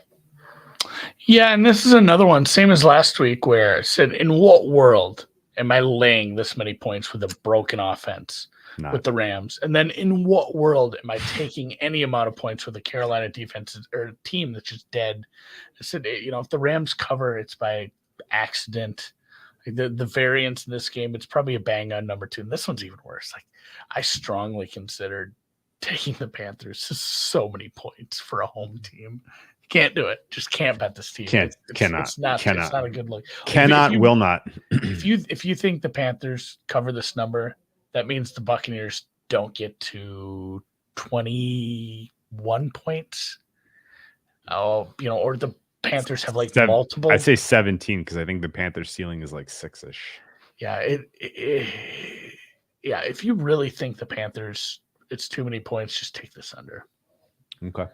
Yeah, and this is another one, same as last week, where I said, in what world am I laying this many points with a broken offense with the Rams? And then in what world am I taking any amount of points with a Carolina defense or a team that's just dead? I said, if the Rams cover, it's by accident. The variance in this game, it's probably a bang on number 2. And this one's even worse. I strongly considered taking the Panthers to so many points for a home team. Can't do it. Just can't bet this team. Cannot. It's not a good look. Will not. If you think the Panthers cover this number, that means the Buccaneers don't get to 21 points. Or the Panthers have multiple. I'd say 17 because I think the Panthers ceiling is 6-ish. Yeah, if you really think the Panthers, it's too many points, just take this under. Okay.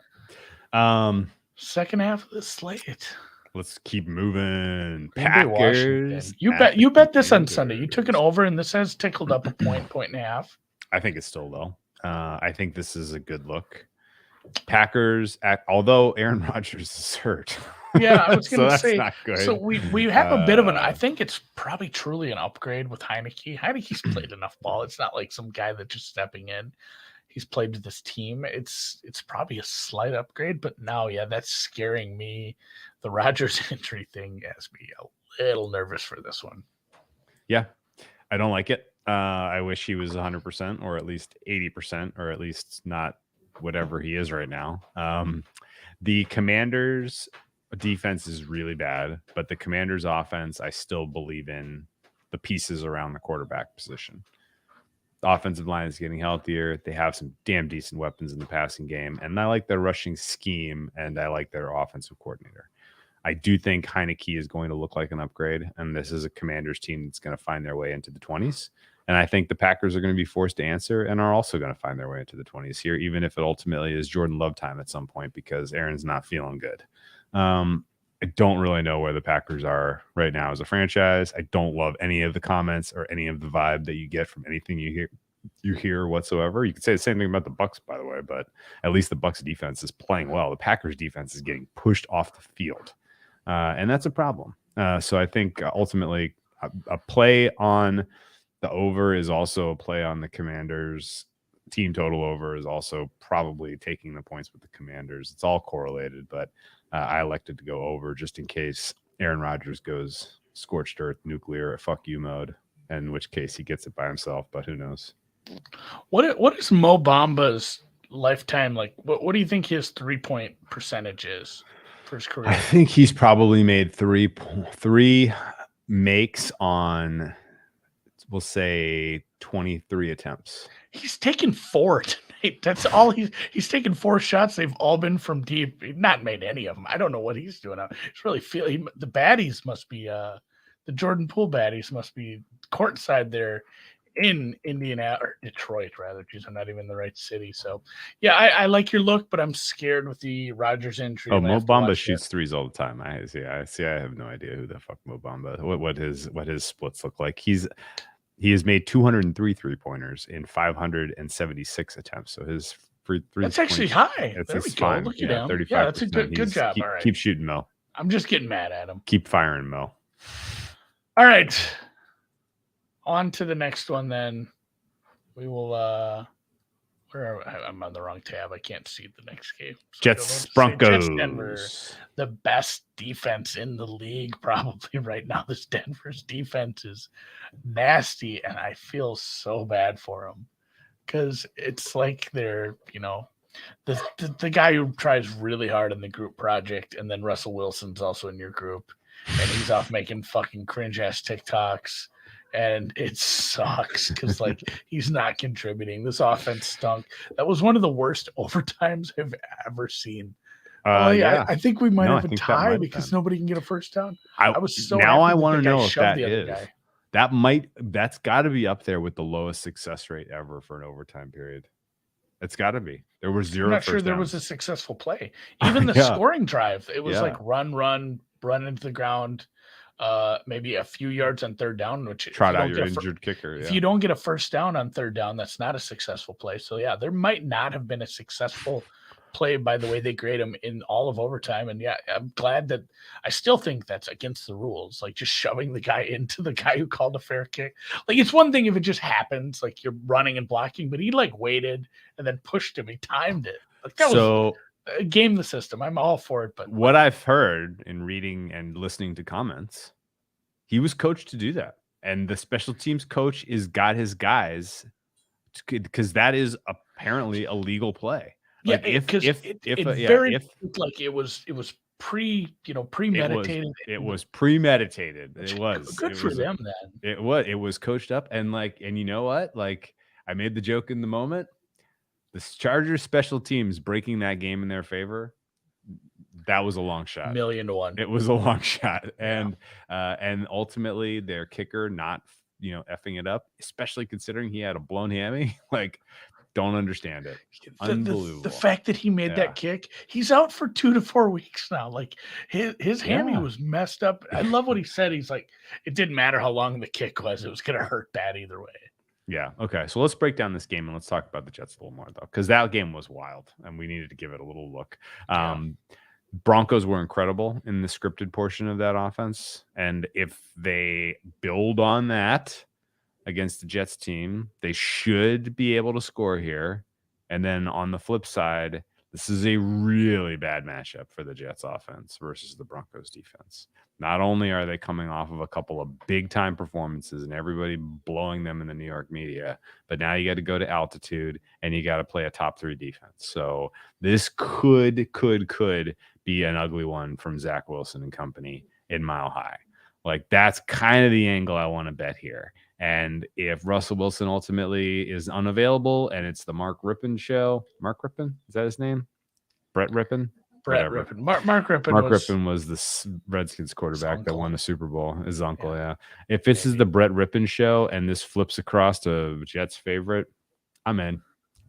Second half of the slate. Let's keep moving. Packers. You bet this on Sunday. You took an over, and this has tickled up a point and a half. I think it's still low. I think this is a good look. Packers, although Aaron Rodgers is hurt. Yeah, I was going to say. Not good. So we have a bit of an. I think it's probably truly an upgrade with Heineke. Heineke's played enough ball. It's not like some guy that's just stepping in. he's played to this team. It's probably a slight upgrade, but now, yeah, that's scaring me. The Rodgers injury thing has me a little nervous for this one. Yeah, I don't like it. I wish he was 100% or at least 80% or at least not whatever he is right now. The Commanders' defense is really bad, but the Commanders' offense, I still believe in the pieces around the quarterback position. The offensive line is getting healthier. They have some damn decent weapons in the passing game, and I like their rushing scheme, and I like their offensive coordinator. I do think Heineke is going to look like an upgrade, and this is a Commanders team that's going to find their way into the 20s. And I think the Packers are going to be forced to answer and are also going to find their way into the 20s here, even if it ultimately is Jordan Love time at some point because Aaron's not feeling good. I don't really know where the Packers are right now as a franchise. I don't love any of the comments or any of the vibe that you get from anything you hear whatsoever. You could say the same thing about the Bucs, by the way, but at least the Bucs defense is playing well. The Packers defense is getting pushed off the field. And that's a problem. So I think ultimately a play on the over is also a play on the Commanders. Team total over is also probably taking the points with the Commanders. It's all correlated, but I elected to go over just in case Aaron Rodgers goes scorched earth nuclear fuck you mode, in which case he gets it by himself, but who knows? What is Mo Bamba's lifetime like? What do you think his 3-point percentage is for his career? I think he's probably made three makes on, we'll say, 23 attempts. He's taken 4 tonight. That's all he's taken 4 shots. They've all been from deep. He's not made any of them. I don't know what he's doing. It's really the baddies must be the Jordan Poole baddies must be courtside there in Indiana or Detroit rather. Geez, I'm not even in the right city. So yeah, I like your look, but I'm scared with the Rodgers injury. Oh, Mo Bamba shoots threes all the time. I have no idea who the fuck Mo Bamba. What his splits look like. He has made 203 3-pointers in 576 attempts. So his free three. That's actually high. There we go. Fine. Look at him. 35%. Yeah, that's a good job. All right. Keep shooting, Mo. I'm just getting mad at him. Keep firing, Mo. All right. On to the next one then. We will I'm on the wrong tab. I can't see the next game. So Jets, Broncos. Jets, Denver, the best defense in the league probably right now. This Denver's defense is nasty, and I feel so bad for them because it's like they're, the guy who tries really hard in the group project, and then Russell Wilson's also in your group, and he's off making fucking cringe-ass TikToks. And it sucks because he's not contributing. This offense stunk. That was one of the worst overtimes I've ever seen. I think we might have a tie because nobody can get a first down. I was so now I want to know if that is. That's got to be up there with the lowest success rate ever for an overtime period. It's got to be. There were 0. I'm not sure there was a successful play. Even the scoring drive, it was run into the ground. Maybe a few yards on third down, which trot out your injured kicker. If you don't get a first down on third down, that's not a successful play. So yeah, there might not have been a successful play by the way they grade them in all of overtime. And yeah, I'm glad that I still think that's against the rules. Just shoving the guy into the guy who called a fair kick. It's one thing if it just happens, you're running and blocking, but he waited and then pushed him. He timed it. That was game the system. I'm all for it, but what I've heard in reading and listening to comments, he was coached to do that, and the special teams coach got his guys because that is apparently a legal play. Yeah, it was premeditated. It was premeditated. It was good for them. Then it was coached up, and and you know what? I made the joke in the moment. The Chargers special teams breaking that game in their favor, that was a long shot. 1,000,000-1. It was a long shot. And ultimately their kicker not, effing it up, especially considering he had a blown hammy. Don't understand it. Unbelievable. The fact that he made that kick, he's out for 2 to 4 weeks now. His hammy was messed up. I love what he said. He's it didn't matter how long the kick was. It was going to hurt bad either way. Yeah. Okay. So let's break down this game and let's talk about the Jets a little more, though, because that game was wild and we needed to give it a little look. Broncos were incredible in the scripted portion of that offense. And if they build on that against the Jets team, they should be able to score here. And then on the flip side, this is a really bad matchup for the Jets offense versus the Broncos defense. Not only are they coming off of a couple of big time performances and everybody blowing them in the New York media, but now you got to go to altitude and you got to play a top 3 defense. So this could be an ugly one from Zach Wilson and company in Mile High. Like, that's kind of the angle I want to bet here. And if Russell Wilson ultimately is unavailable and it's the Mark Rippon show, Mark Rippon, is that his name? Brett Rippon? Brett Rippon. Mark Rippon. Rippon was the Redskins quarterback that won the Super Bowl. His uncle, yeah. If this is the Brett Rippon show and this flips across to Jets' favorite, I'm in.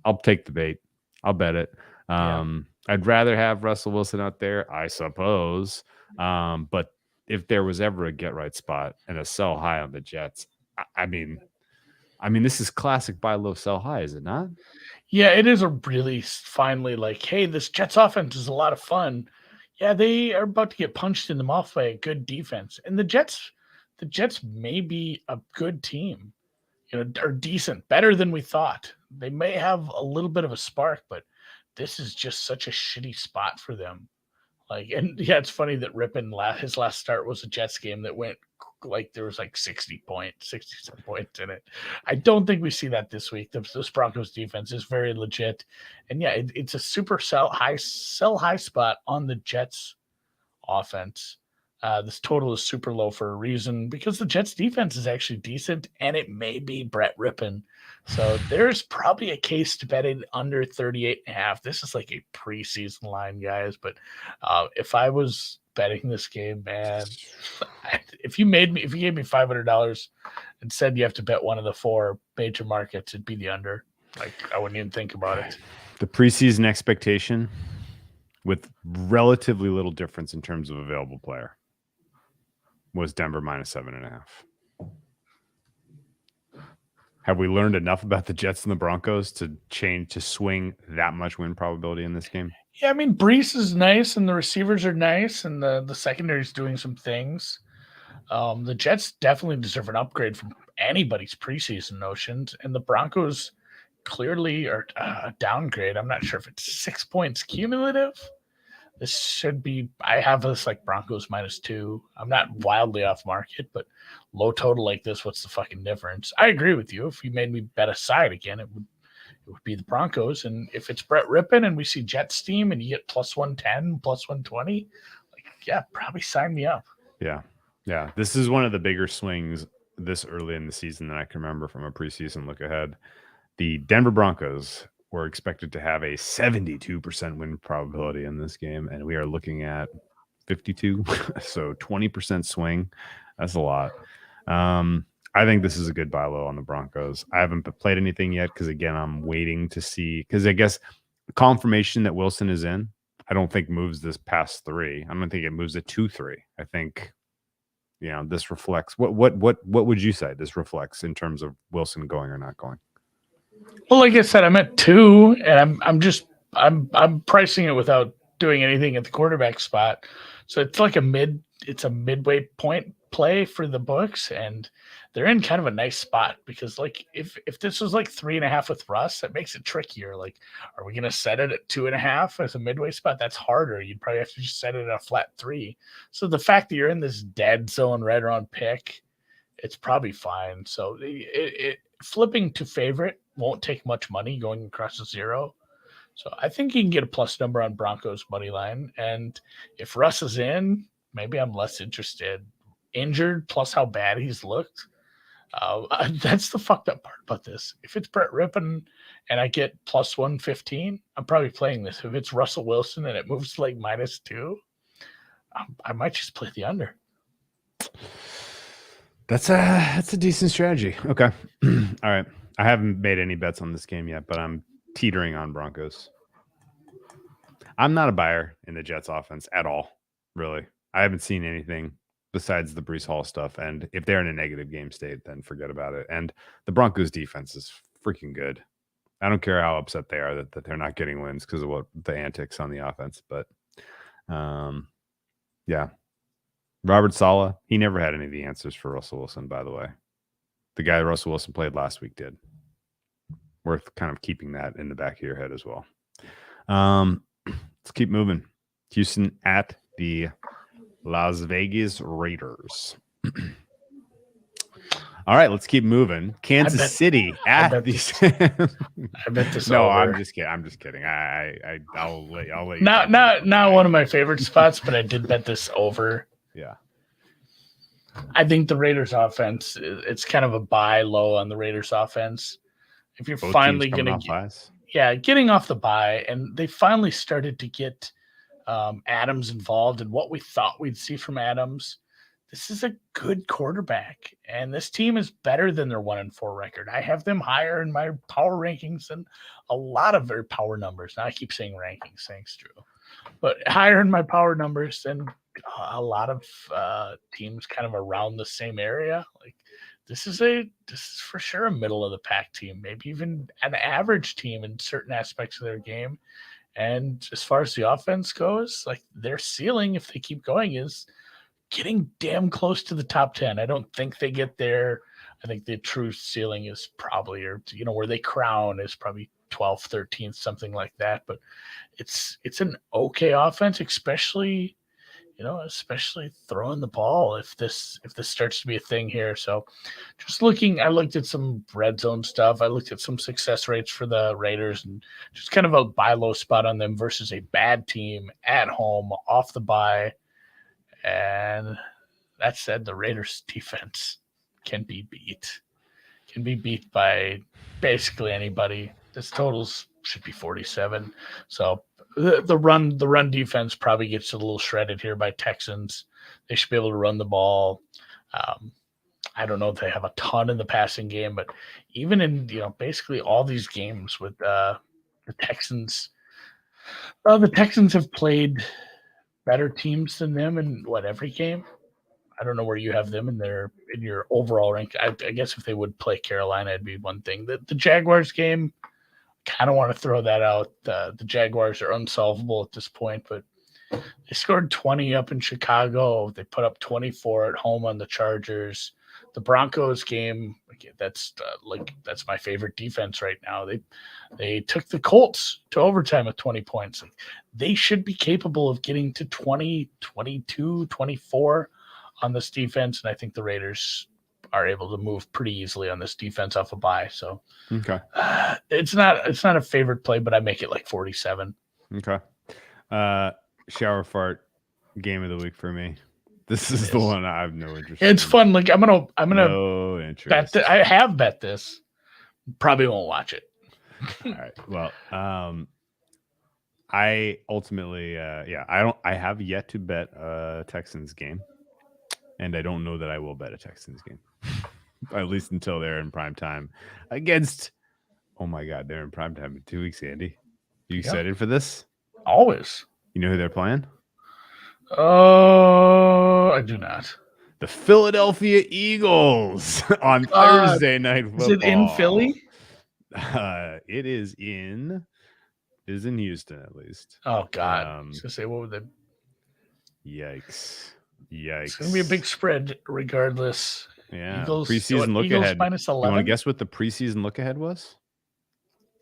I'll take the bait. I'll bet it. I'd rather have Russell Wilson out there, I suppose. But if there was ever a get right spot and a sell high on the Jets, I mean, this is classic buy low, sell high, is it not? Yeah, it is a really finally like, hey, this Jets offense is a lot of fun. Yeah, they are about to get punched in the mouth by a good defense. And the Jets may be a good team, are decent, better than we thought. They may have a little bit of a spark, but this is just such a shitty spot for them. Like, and yeah, it's funny that Rippon his last start was a Jets game that went like there was like 67 points in it. I don't think we see that this week. This Broncos defense is very legit, and yeah, it's a super sell high spot on the Jets offense. This total is super low for a reason because the Jets defense is actually decent, and it may be Brett Rippon. So there's probably a case to bet it under 38.5. This is like a preseason line, guys. But if I was betting this game, man, if you gave me $500 and said you have to bet one of the 4 major markets, it'd be the under. Like, I wouldn't even think about it. The preseason expectation with relatively little difference in terms of available player was Denver minus 7.5. Have we learned enough about the Jets and the Broncos to swing that much win probability in this game? Yeah, I mean, Brees is nice, and the receivers are nice, and the secondary is doing some things. The Jets definitely deserve an upgrade from anybody's preseason notions, and the Broncos clearly are a downgrade. I'm not sure if it's 6 points cumulative. This should be, I have this like Broncos -2. I'm not wildly off market, but low total like this, what's the fucking difference? I agree with you. If you made me bet a side again, it would be the Broncos. And if it's Brett Rippon and we see Jets team and you get +110, +120, like, yeah, probably sign me up. Yeah. Yeah. This is one of the bigger swings this early in the season that I can remember from a preseason look ahead. The Denver Broncos were expected to have a 72% win probability in this game, and we are looking at 52. So 20% swing. That's a lot. I think this is a good buy low on the Broncos. I haven't played anything yet because, again, I'm waiting to see, because I guess confirmation that Wilson is in, I don't think moves this past 3. I don't think it moves it to 3. I think, this reflects what would you say this reflects in terms of Wilson going or not going? Well, like I said, I'm at 2, and I'm pricing it without doing anything at the quarterback spot. So it's like it's a midway point play for the books, and they're in kind of a nice spot because, like, if this was like 3.5 with Russ, that makes it trickier. Like, are we going to set it at 2.5 as a midway spot? That's harder. You'd probably have to just set it at a flat 3. So the fact that you're in this dead zone right around pick, it's probably fine. So it flipping to favorite won't take much money going across the 0. So I think you can get a plus number on Broncos money line. And if Russ is in, maybe I'm less interested. Injured plus how bad he's looked. That's the fucked up part about this. If it's Brett Rippon and I get plus 115, I'm probably playing this. If it's Russell Wilson and it moves to like -2, I might just play the under. That's a decent strategy. Okay. All right. I haven't made any bets on this game yet, but I'm teetering on Broncos. I'm not a buyer in the Jets offense at all, really. I haven't seen anything besides the Breece Hall stuff. And if they're in a negative game state, then forget about it. And the Broncos defense is freaking good. I don't care how upset they are that they're not getting wins because of what the antics on the offense. But yeah. Robert Saleh, he never had any of the answers for Russell Wilson, by the way. The guy Russell Wilson played last week did. worth kind of keeping that in the back of your head as well. Let's keep moving. Houston at the Las Vegas Raiders. All right, let's keep moving. Kansas City at these. I bet this. No, over. I'm just kidding. I'm just kidding. I'll let you. Not one of my favorite spots, but I did bet this over. Yeah. I think the Raiders offense, it's kind of a buy low on the Raiders offense. If you're Both finally teams going to getting off the bye, and they finally started to get Adams involved in what we thought we'd see from Adams. This is a good quarterback, and this team is better than their 1-4 record. I have them higher in my power rankings than a lot of their power numbers. Now I keep saying rankings, thanks, Drew, but higher in my power numbers than a lot of teams kind of around the same area. Like this is for sure a middle of the pack team, maybe even an average team in certain aspects of their game. And as far as the offense goes, like their ceiling, if they keep going, is getting damn close to the top 10. I don't think they get there. I think the true ceiling is probably, where they crown is probably 12th, 13th, something like that. But it's an okay offense, especially throwing the ball if this starts to be a thing here. So I looked at some red zone stuff. I looked at some success rates for the Raiders and just kind of a buy low spot on them versus a bad team at home off the bye. And that said, the Raiders defense can be beat by basically anybody. This totals should be 47. So the run defense probably gets a little shredded here by Texans. They should be able to run the ball. I don't know if they have a ton in the passing game, but even in basically all these games with the Texans, the Texans have played better teams than them in every game. I don't know where you have them in your overall rank. I guess if they would play Carolina, it'd be one thing. The Jaguars game, kind of want to throw that out. The Jaguars are unsolvable at this point, but they scored 20 up in Chicago. They put up 24 at home on the Chargers. The Broncos game, that's my favorite defense right now. They took the Colts to overtime with 20 points. They should be capable of getting to 20, 22, 24 on this defense, and I think the Raiders are able to move pretty easily on this defense off a bye. So okay, it's not a favorite play, but I make it like 47. Okay, shower fart game of the week for me. This is the one I have no interest. It's fun. Like I'm gonna no interest. bet. I have bet this. Probably won't watch it. All right. Well, I ultimately, I have yet to bet a Texans game, and I don't know that I will bet a Texans game, at least until they're in prime time against. Oh my God, they're in prime time in 2 weeks, Andy. You excited for this? Always. You know who they're playing? Oh, I do not. The Philadelphia Eagles on Thursday Night Football. Is it in Philly? It is in Houston, at least. Oh God! I was gonna say, what would they? Yikes! It's gonna be a big spread, regardless. Yeah. Eagles, preseason look Eagles ahead. minus 11. You want to guess what the preseason look ahead was?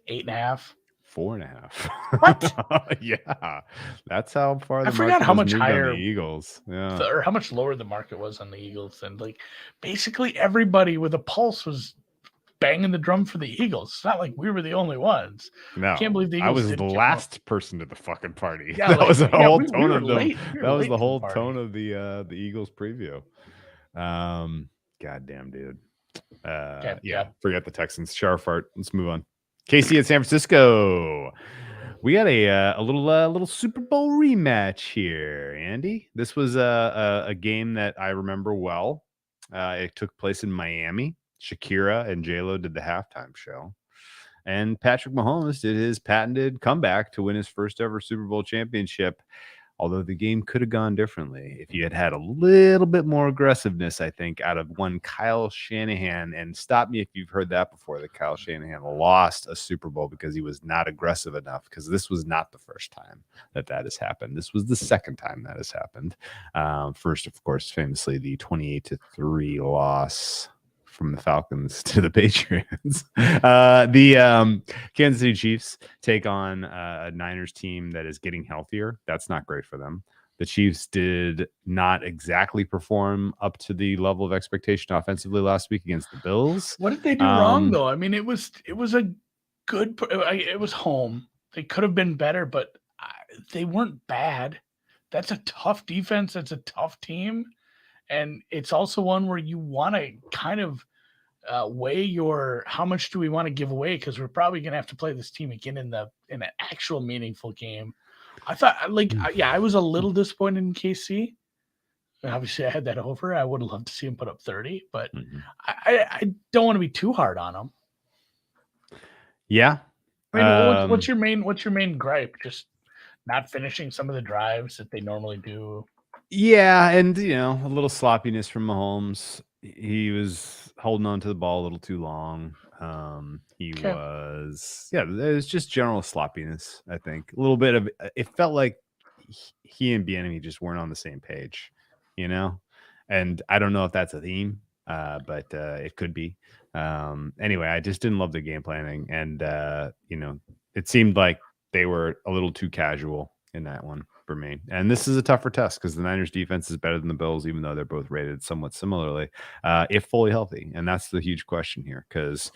8.5. 4.5. What? Yeah, that's how far. I forgot how much higher the Eagles. Yeah, or how much lower the market was on the Eagles, and like basically everybody with a pulse was banging the drum for the Eagles. It's not like we were the only ones. No, I can't believe the Eagles. I was the last person to the fucking party. Yeah, that was the whole tone of the. That was the whole tone of the Eagles preview. Goddamn, dude. Yeah. Forget the Texans. Shower fart. Let's move on. KC at San Francisco. We got a little Super Bowl rematch here, Andy. This was a game that I remember well. It took place in Miami. Shakira and J-Lo did the halftime show. And Patrick Mahomes did his patented comeback to win his first ever Super Bowl championship. Although the game could have gone differently if you had a little bit more aggressiveness, I think, out of one Kyle Shanahan. And stop me if you've heard that before, that Kyle Shanahan lost a Super Bowl because he was not aggressive enough, because this was not the first time that has happened. This was the second time that has happened. First, of course, famously, the 28-3 loss from the Falcons to the Patriots. The Kansas City Chiefs take on a Niners team that is getting healthier. That's not great for them. The Chiefs did not exactly perform up to the level of expectation offensively last week against the Bills. What did they do wrong, though? I mean, it was a good. It was home. They could have been better, but they weren't bad. That's a tough defense. That's a tough team, and it's also one where you want to kind of weigh how much do we want to give away, because we're probably going to have to play this team again in an actual meaningful game. I thought, I was a little disappointed in KC. Obviously, I had that over. I would have loved to see him put up 30, but I don't want to be too hard on him. Yeah. I mean, what's your main gripe? Just not finishing some of the drives that they normally do. Yeah, and a little sloppiness from Mahomes. He was holding on to the ball a little too long. It was just general sloppiness, I think. A little bit of it felt like he and Bieniemy just weren't on the same page, and I don't know if that's a theme, but it could be. Anyway, I just didn't love the game planning, and it seemed like they were a little too casual in that one for me. And this is a tougher test because the Niners defense is better than the Bills, even though they're both rated somewhat similarly, if fully healthy. And that's the huge question here, because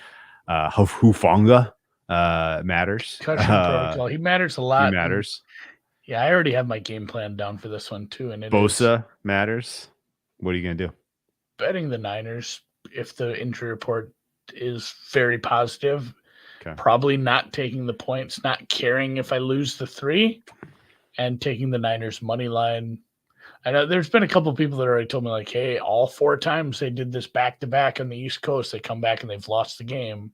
Hufanga matters. Concussion protocol. He matters a lot. He matters. Yeah, I already have my game plan down for this one too. And Bosa matters. What are you going to do? Betting the Niners if the injury report is very positive. Okay. Probably not taking the points, not caring if I lose the 3, and taking the Niners money line. I know there's been a couple of people that already told me, like, hey, all 4 times they did this back-to-back on the East Coast, they come back and they've lost the game.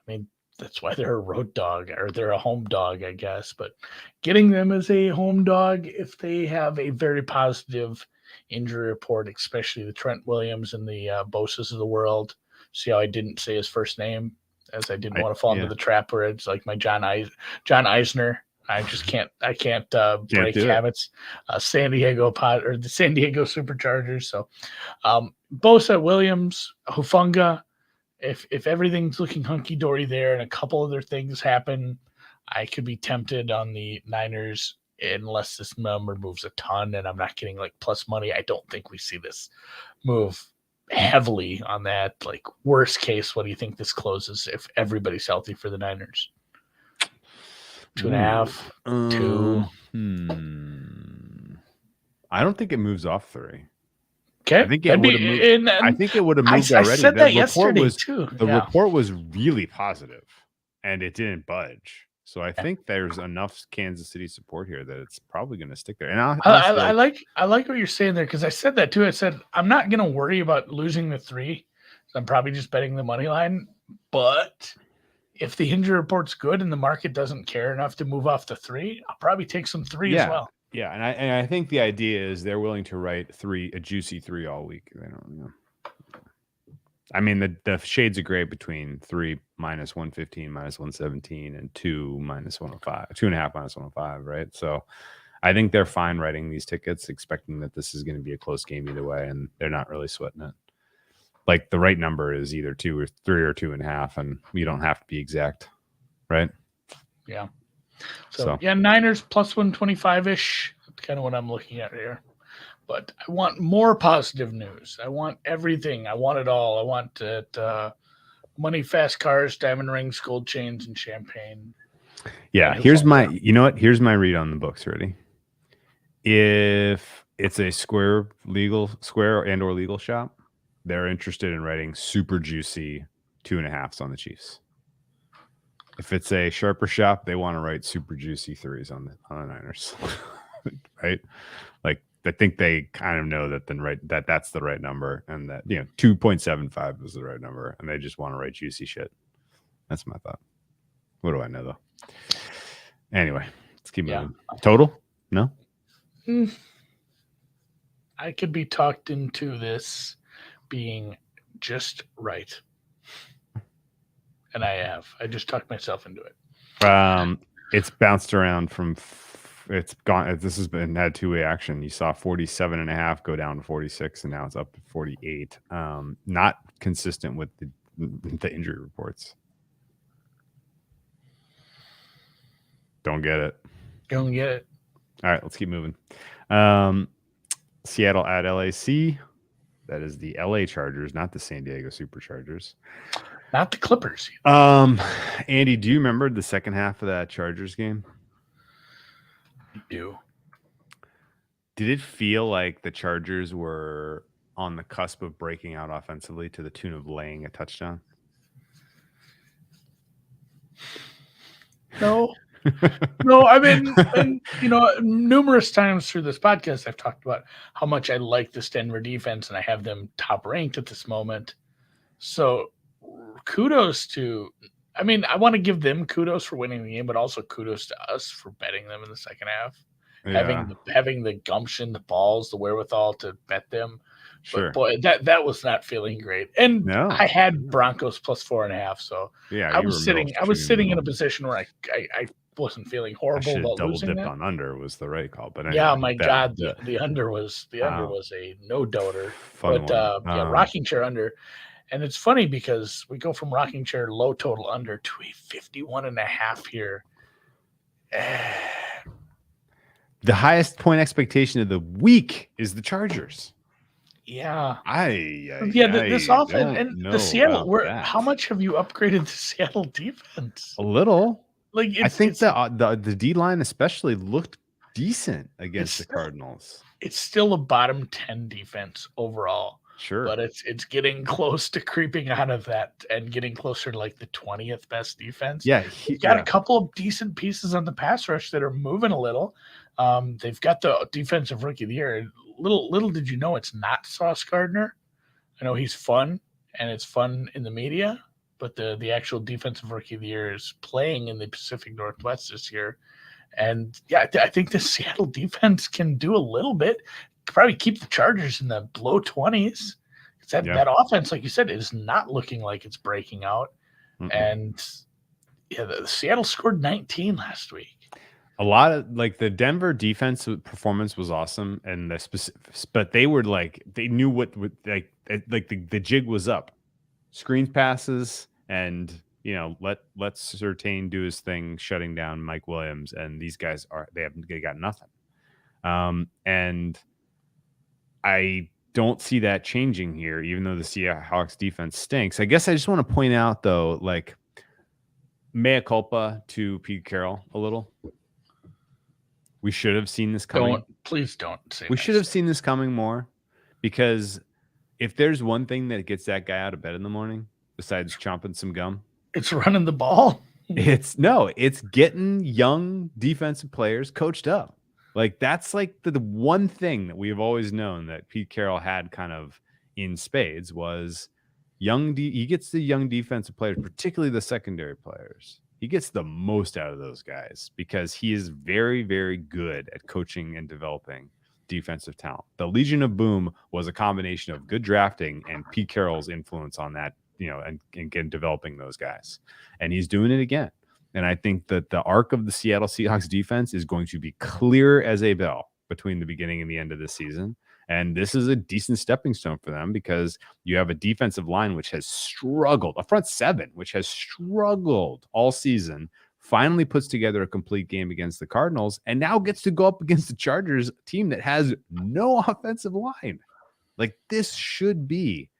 I mean, that's why they're a road dog, or they're a home dog, I guess. But getting them as a home dog, if they have a very positive injury report, especially the Trent Williams and the Bosas of the world. See how I didn't say his first name, as I didn't want to fall into the trap where it's like my John Eisner. I just can't. I can't break habits. The San Diego Superchargers. So, Bosa, Williams, Hufanga. If everything's looking hunky dory there, and a couple other things happen, I could be tempted on the Niners, unless this number moves a ton, and I'm not getting like plus money. I don't think we see this move heavily on that. Like, worst case, what do you think this closes if everybody's healthy for the Niners? 2.5, 2. I don't think it moves off 3. Okay, I think it would have moved. I think it would have moved already. I said that yesterday too. The report was really positive, and it didn't budge. So I think there's enough Kansas City support here that it's probably going to stick there. And I like what you're saying there, because I said that too. I said I'm not going to worry about losing the 3. So I'm probably just betting the money line. But if the injury report's good and the market doesn't care enough to move off the 3, I'll probably take some 3 as well. Yeah, and I think the idea is they're willing to write a juicy 3 all week. They don't. I mean, the shades of gray between 3 minus 115 minus 117 and 2 minus 105, 2.5 minus 105, right? So I think they're fine writing these tickets, expecting that this is going to be a close game either way, and they're not really sweating it. Like, the right number is either 2 or 3 or 2.5, and you don't have to be exact, right? Yeah. So yeah, Niners plus 125-ish. That's kind of what I'm looking at here. But I want more positive news. I want everything. I want it all. I want money, fast cars, diamond rings, gold chains, and champagne. Yeah, here's my read on the books. Ready? If it's a square and or legal shop, they're interested in writing super juicy 2.5s on the Chiefs. If it's a sharper shop, they want to write super juicy 3s on the Niners, right? Like, I think they kind of know that that's the right number, and that 2.75 is the right number, and they just want to write juicy shit. That's my thought. What do I know though? Anyway, let's keep moving. Total? No. I could be talked into this being just right. And I just talked myself into it. It's bounced around from it's gone. This has been had two-way action. You saw 47.5 go down to 46, and now it's up to 48. Not consistent with the injury reports. Don't get it. Don't get it. All right, let's keep moving. Seattle at LAC. That is the LA Chargers, not the San Diego Superchargers. Not the Clippers. Andy, do you remember the second half of that Chargers game? I do. Did it feel like the Chargers were on the cusp of breaking out offensively to the tune of laying a touchdown? No. No, I mean, and, numerous times through this podcast, I've talked about how much I like this Denver defense, and I have them top ranked at this moment. So kudos to, I want to give them kudos for winning the game, but also kudos to us for betting them in the second half. Yeah. Having the gumption, the balls, the wherewithal to bet them. Sure. But boy, that was not feeling great. And I had Broncos plus 4.5. So yeah, I was sitting in a position where I wasn't feeling horrible about double losing dipped that. on under was the right call. But anyway, yeah, my God, the under was a no-doubter. But rocking chair under. And it's funny because we go from rocking chair low total under to a 51.5 here. The highest point expectation of the week is the Chargers. Yeah. This offense and the Seattle. How much have you upgraded the Seattle defense? A little. I think the D line especially looked decent against the Cardinals. It's still a bottom 10 defense overall. Sure. But it's getting close to creeping out of that and getting closer to like the 20th best defense. Yeah. You've got a couple of decent pieces on the pass rush that are moving a little. They've got the defensive rookie of the year. Little did you know it's not Sauce Gardner. I know he's fun and it's fun in the media, but the actual defensive rookie of the year is playing in the Pacific Northwest this year. And yeah, I think the Seattle defense can do a little bit. Probably keep the Chargers in the low 20s. That offense, like you said, is not looking like it's breaking out. Mm-mm. And the Seattle scored 19 last week. A lot of the Denver defense performance was awesome, and but they were they knew what the jig was up, screen passes, and let Surtain do his thing, shutting down Mike Williams, and these guys they got nothing, and I don't see that changing here, even though the Seahawks defense stinks. I guess I just want to point out though, mea culpa to Pete Carroll a little. We should have seen this coming. Please don't say we should have seen this coming more, because if there's one thing that gets that guy out of bed in the morning, besides chomping some gum, it's running the ball. It's getting young defensive players coached up. That's the one thing that we've always known that Pete Carroll had kind of in spades was he gets the young defensive players, particularly the secondary players. He gets the most out of those guys because he is very, very good at coaching and developing defensive talent. The Legion of Boom was a combination of good drafting and Pete Carroll's influence on that, and developing those guys. And he's doing it again. And I think that the arc of the Seattle Seahawks defense is going to be clear as a bell between the beginning and the end of the season. And this is a decent stepping stone for them because you have a defensive line which has struggled, a front seven which has struggled all season, finally puts together a complete game against the Cardinals, and now gets to go up against the Chargers team that has no offensive line. This should be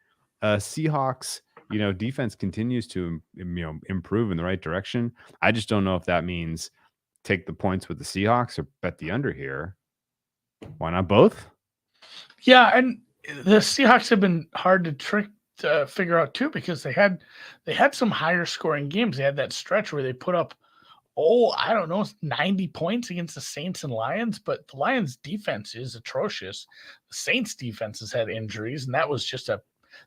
Seahawks. Defense continues to improve in the right direction. I just don't know if that means take the points with the Seahawks or bet the under here. Why not both? Yeah, and the Seahawks have been hard to figure out too, because they had some higher scoring games. They had that stretch where they put up 90 points against the Saints and Lions, but the Lions defense is atrocious. The Saints defense has had injuries, and that was just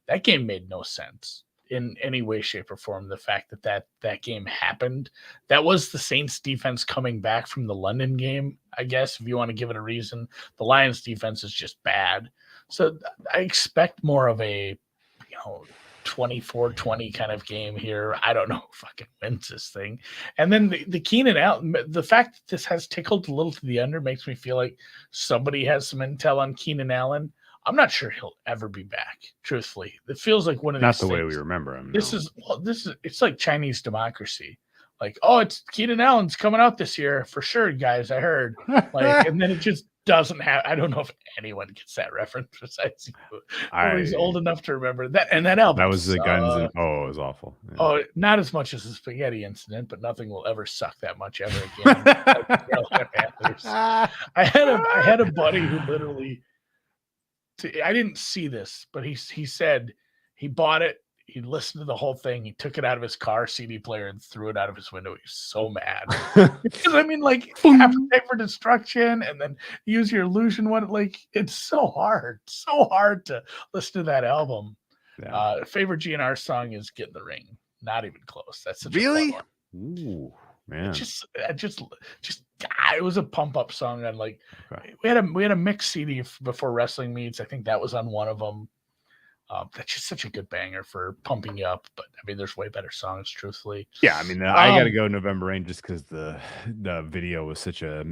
that game made no sense in any way, shape, or form. The fact that game happened, that was the Saints defense coming back from the London game, I guess, if you want to give it a reason. The Lions defense is just bad. So I expect more of a, 24-20 kind of game here. I don't know who fucking wins this thing. And then the Keenan Allen, the fact that this has tickled a little to the under makes me feel like somebody has some intel on Keenan Allen. I'm not sure he'll ever be back, truthfully. It feels like one of these Not the way things. we remember him. This no. is it's like Chinese democracy. Like, oh, it's Keenan Allen's coming out this year for sure, guys. I heard. Like, and then it just doesn't have. I don't know if anyone gets that reference besides you. Nobody's old enough to remember that. And that album. That was the Guns. And, oh, it was awful. Yeah. Oh, not as much as the spaghetti incident, but nothing will ever suck that much ever again. Like the Carolina Panthers. I had a buddy who literally. I didn't see this, but he said he bought it. He listened to the whole thing. He took it out of his car CD player and threw it out of his window. He was so mad. Because I mean, like, Appetite for Destruction and then Use Your Illusion one. Like, it's so hard to listen to that album. Yeah. Favorite GNR song is Get in the Ring. Not even close. That's such really? a fun one. Ooh, man. It was a pump up song. And like, we had a mix CD before wrestling meets. I think that was on one of them. That's just such a good banger for pumping you up. But I mean, there's way better songs, truthfully. Yeah, I mean, I got to go November Rain just because the video was such a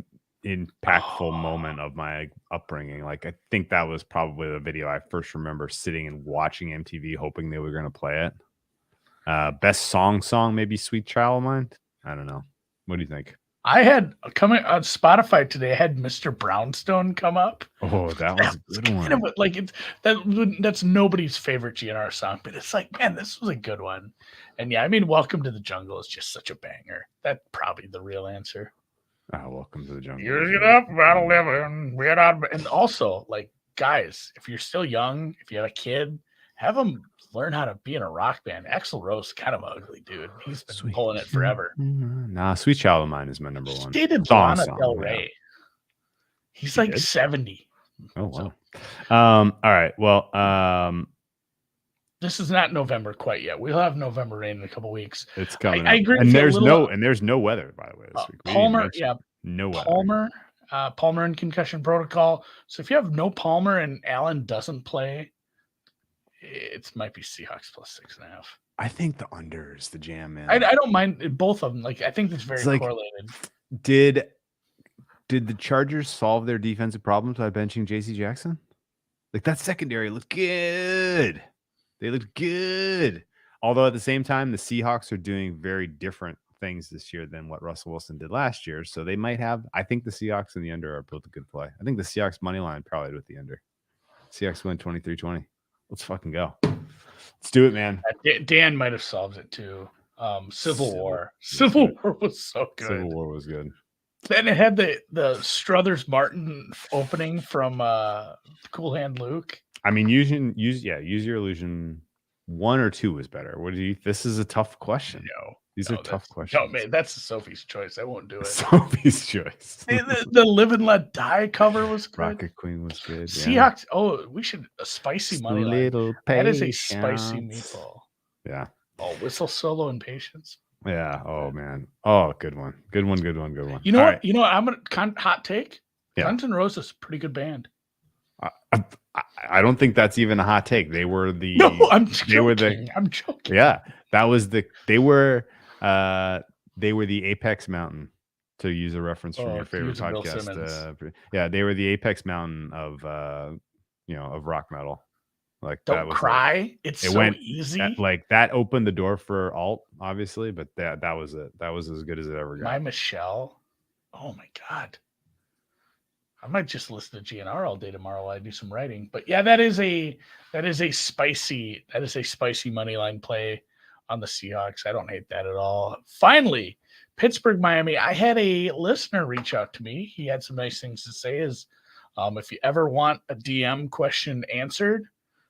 impactful moment of my upbringing. Like, I think that was probably the video I first remember sitting and watching MTV, hoping they were going to play it. Best song, maybe Sweet Child of Mine. I don't know. What do you think? I had coming on Spotify today. I had Mr. Brownstone come up. Oh, that was a good one. Kind of like that's nobody's favorite GNR song, but it's like, man, this was a good one. And yeah, I mean, Welcome to the Jungle is just such a banger. That's probably the real answer. Welcome to the Jungle. You get up about 11. We're not. And also, like, guys, if you're still young, if you have a kid, have them learn how to be in a rock band. Axl Rose is kind of an ugly dude. He's been pulling it forever. Nah, Sweet Child of Mine is my number one. He dated Lana Del Rey. Yeah. He's like 70. Oh, wow. All right. Well, this is not November quite yet. We'll have November Rain in a couple weeks. It's coming. I agree. And there's no weather, by the way, this week. Palmer, no weather. Palmer and concussion protocol. So if you have no Palmer and Allen doesn't play, it might be Seahawks plus 6.5. I think the under is the jam, man. I don't mind both of them. Like, I think it's very correlated. Did the Chargers solve their defensive problems by benching J.C. Jackson? Like, that secondary looked good. They looked good. Although at the same time, the Seahawks are doing very different things this year than what Russell Wilson did last year. So they might have. I think the Seahawks and the under are both a good play. I think the Seahawks money line probably with the under. Seahawks win 23-20. Let's fucking go. Let's do it, man. Dan might have solved it too. Civil War. Civil War was so good. Civil War was good. Then it had the Struthers Martin opening from Cool Hand Luke. I mean, use your illusion. 1 or 2 was better. What do you? This is a tough question. These are tough questions. No, man, that's Sophie's choice. I won't do it. Sophie's choice. The Live and Let Die cover was good. Rocket Queen was good. Seahawks. Yeah. Oh, we should a spicy money line. That is a spicy meatball. Yeah. Oh, Whistle Solo and Patience. Yeah. Oh man. Oh, good one. Good one. You know what? Right. You know what? I'm gonna hot take. Yeah. Guns N' Roses, pretty good band. I don't think that's even a hot take. They were the. No, I'm joking. I'm joking. Yeah, that was the. They were the apex mountain, to use a reference from your favorite podcast. They were the apex mountain of of rock metal. Like, don't that was cry. It's so easy. That opened the door for alt, obviously, but that was it. That was as good as it ever got. My Michelle. Oh my God. I might just listen to GNR all day tomorrow while I do some writing. But yeah, that is a spicy money line play on the Seahawks. I don't hate that at all. Finally, Pittsburgh, Miami. I had a listener reach out to me. He had some nice things to say. If you ever want a DM question answered,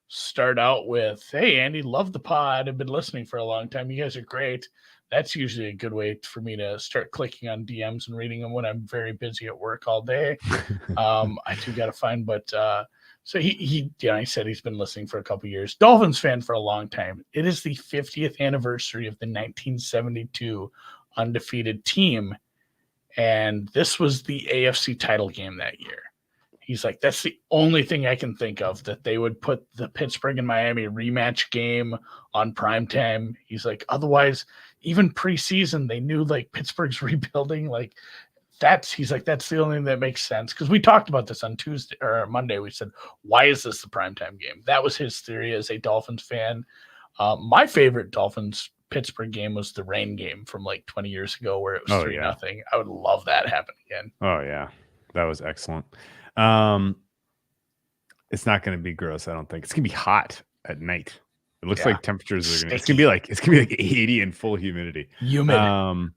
start out with, "Hey Andy, love the pod. I've been listening for a long time. You guys are great." That's usually a good way for me to start clicking on DMs and reading them when I'm very busy at work all day. I do got to find, but so he said he's been listening for a couple years. Dolphins fan for a long time. It is the 50th anniversary of the 1972 undefeated team, and this was the AFC title game that year. He's like, that's the only thing I can think of, that they would put the Pittsburgh and Miami rematch game on primetime. He's like, otherwise, even preseason, they knew like Pittsburgh's rebuilding. Like he's like, that's the only thing that makes sense. Because we talked about this on Tuesday or Monday. We said, why is this the primetime game? That was his theory as a Dolphins fan. My favorite Dolphins Pittsburgh game was the rain game from like 20 years ago where it was 3-0. I would love that happen again. Oh yeah. That was excellent. It's not going to be gross. I don't think it's going to be hot at night. It looks like temperatures are going to, it's going to be like 80 and full humidity. Humid.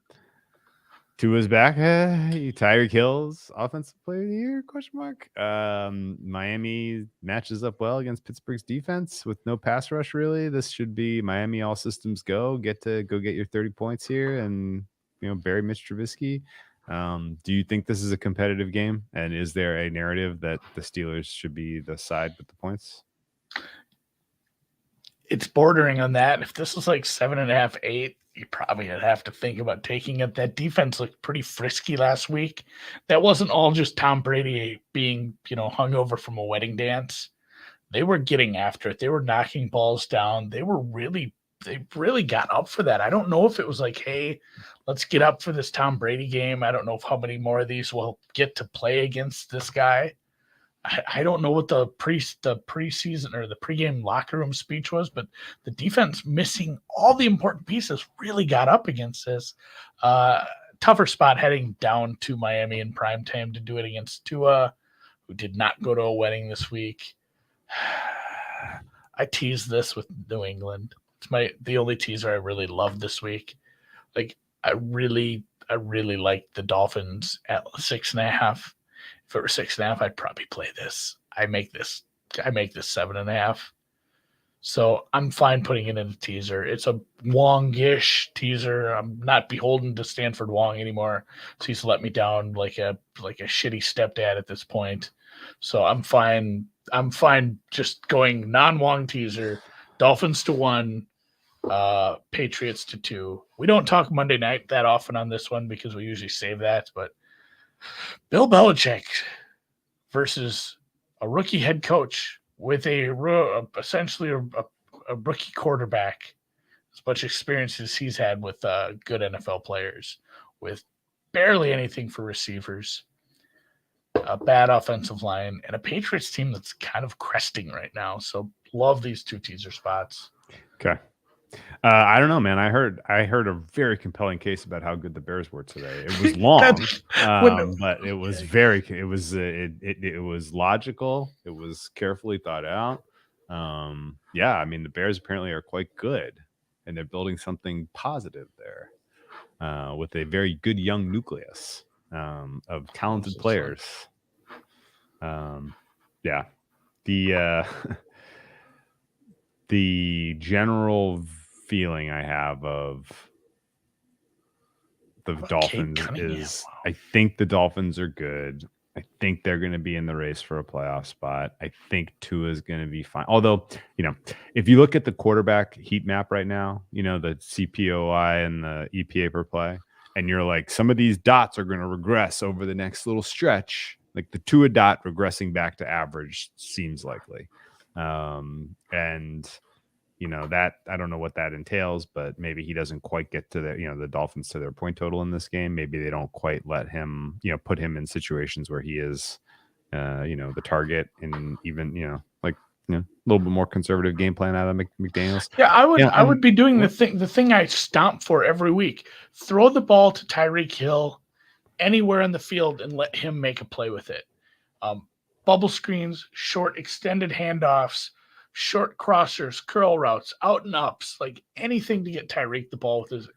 Tua's back. Tyreek Hill's offensive player of the year? ? Miami matches up well against Pittsburgh's defense with no pass rush. Really, this should be Miami all systems go. Get your 30 points here and bury Mitch Trubisky. Do you think this is a competitive game? And is there a narrative that the Steelers should be the side with the points? It's bordering on that. If this was like 7.5, 8, you probably would have to think about taking it. That defense looked pretty frisky last week. That wasn't all just Tom Brady being, hungover from a wedding dance. They were getting after it. They were knocking balls down. They really got up for that. I don't know if it was like, hey, let's get up for this Tom Brady game. I don't know how many more of these we'll get to play against this guy. I don't know what the preseason or the pregame locker room speech was, but the defense missing all the important pieces really got up against this. Tougher spot heading down to Miami in primetime to do it against Tua, who did not go to a wedding this week. I teased this with New England. It's the only teaser I really loved this week. Like I really liked the Dolphins at 6.5. If it were 6.5, I'd probably play this. I make this 7.5. So I'm fine putting it in a teaser. It's a Wong-ish teaser. I'm not beholden to Stanford Wong anymore. So he's let me down like a shitty stepdad at this point. So I'm fine. I'm fine just going non-Wong teaser. Dolphins to 1, Patriots to 2. We don't talk Monday night that often on this one because we usually save that, but Bill Belichick versus a rookie head coach with essentially a rookie quarterback, as much experience as he's had with good NFL players, with barely anything for receivers, a bad offensive line, and a Patriots team that's kind of cresting right now. So love these two teaser spots. Okay. I don't know, man. I heard a very compelling case about how good the Bears were today. It was long, but it was it was logical. It was carefully thought out. I mean, the Bears apparently are quite good, and they're building something positive there with a very good young nucleus of talented players. The general feeling I have of the Dolphins is I think the Dolphins are good. I think they're going to be in the race for a playoff spot. I think Tua is going to be fine. Although, if you look at the quarterback heat map right now, the CPOI and the EPA per play, and you're like, some of these dots are going to regress over the next little stretch. Like the Tua dot regressing back to average seems likely. That I don't know what that entails, but maybe he doesn't quite get to the Dolphins to their point total in this game. Maybe they don't quite let him, put him in situations where he is, the target, and even, a little bit more conservative game plan out of McDaniels. Yeah, I would be doing the thing I stomp for every week. Throw the ball to Tyreek Hill anywhere on the field and let him make a play with it. Bubble screens, short extended handoffs, short crossers, curl routes, out and ups, like anything to get Tyreek the ball with his.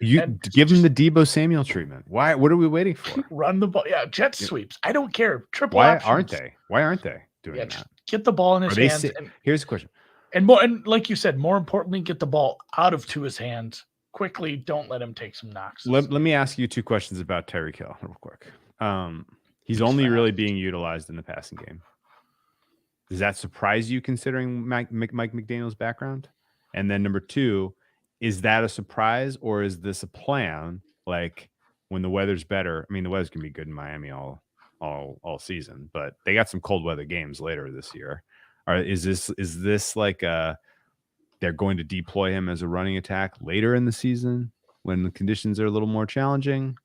Give him the Deebo Samuel treatment. Why? What are we waiting for? Run the ball. Yeah, jet sweeps. I don't care. Triple Why options. Why aren't they doing that? Get the ball in his hands. Here's the question. And like you said, more importantly, get the ball out of Tua's hands quickly. Don't let him take some knocks. Let me ask you two questions about Tyreek Hill real quick. He's only really being utilized in the passing game. Does that surprise you considering Mike McDaniel's background? And then number two, is that a surprise or is this a plan? Like when the weather's better, I mean, the weather's going to be good in Miami all all season, but they got some cold weather games later this year. Is this like they're going to deploy him as a running attack later in the season when the conditions are a little more challenging?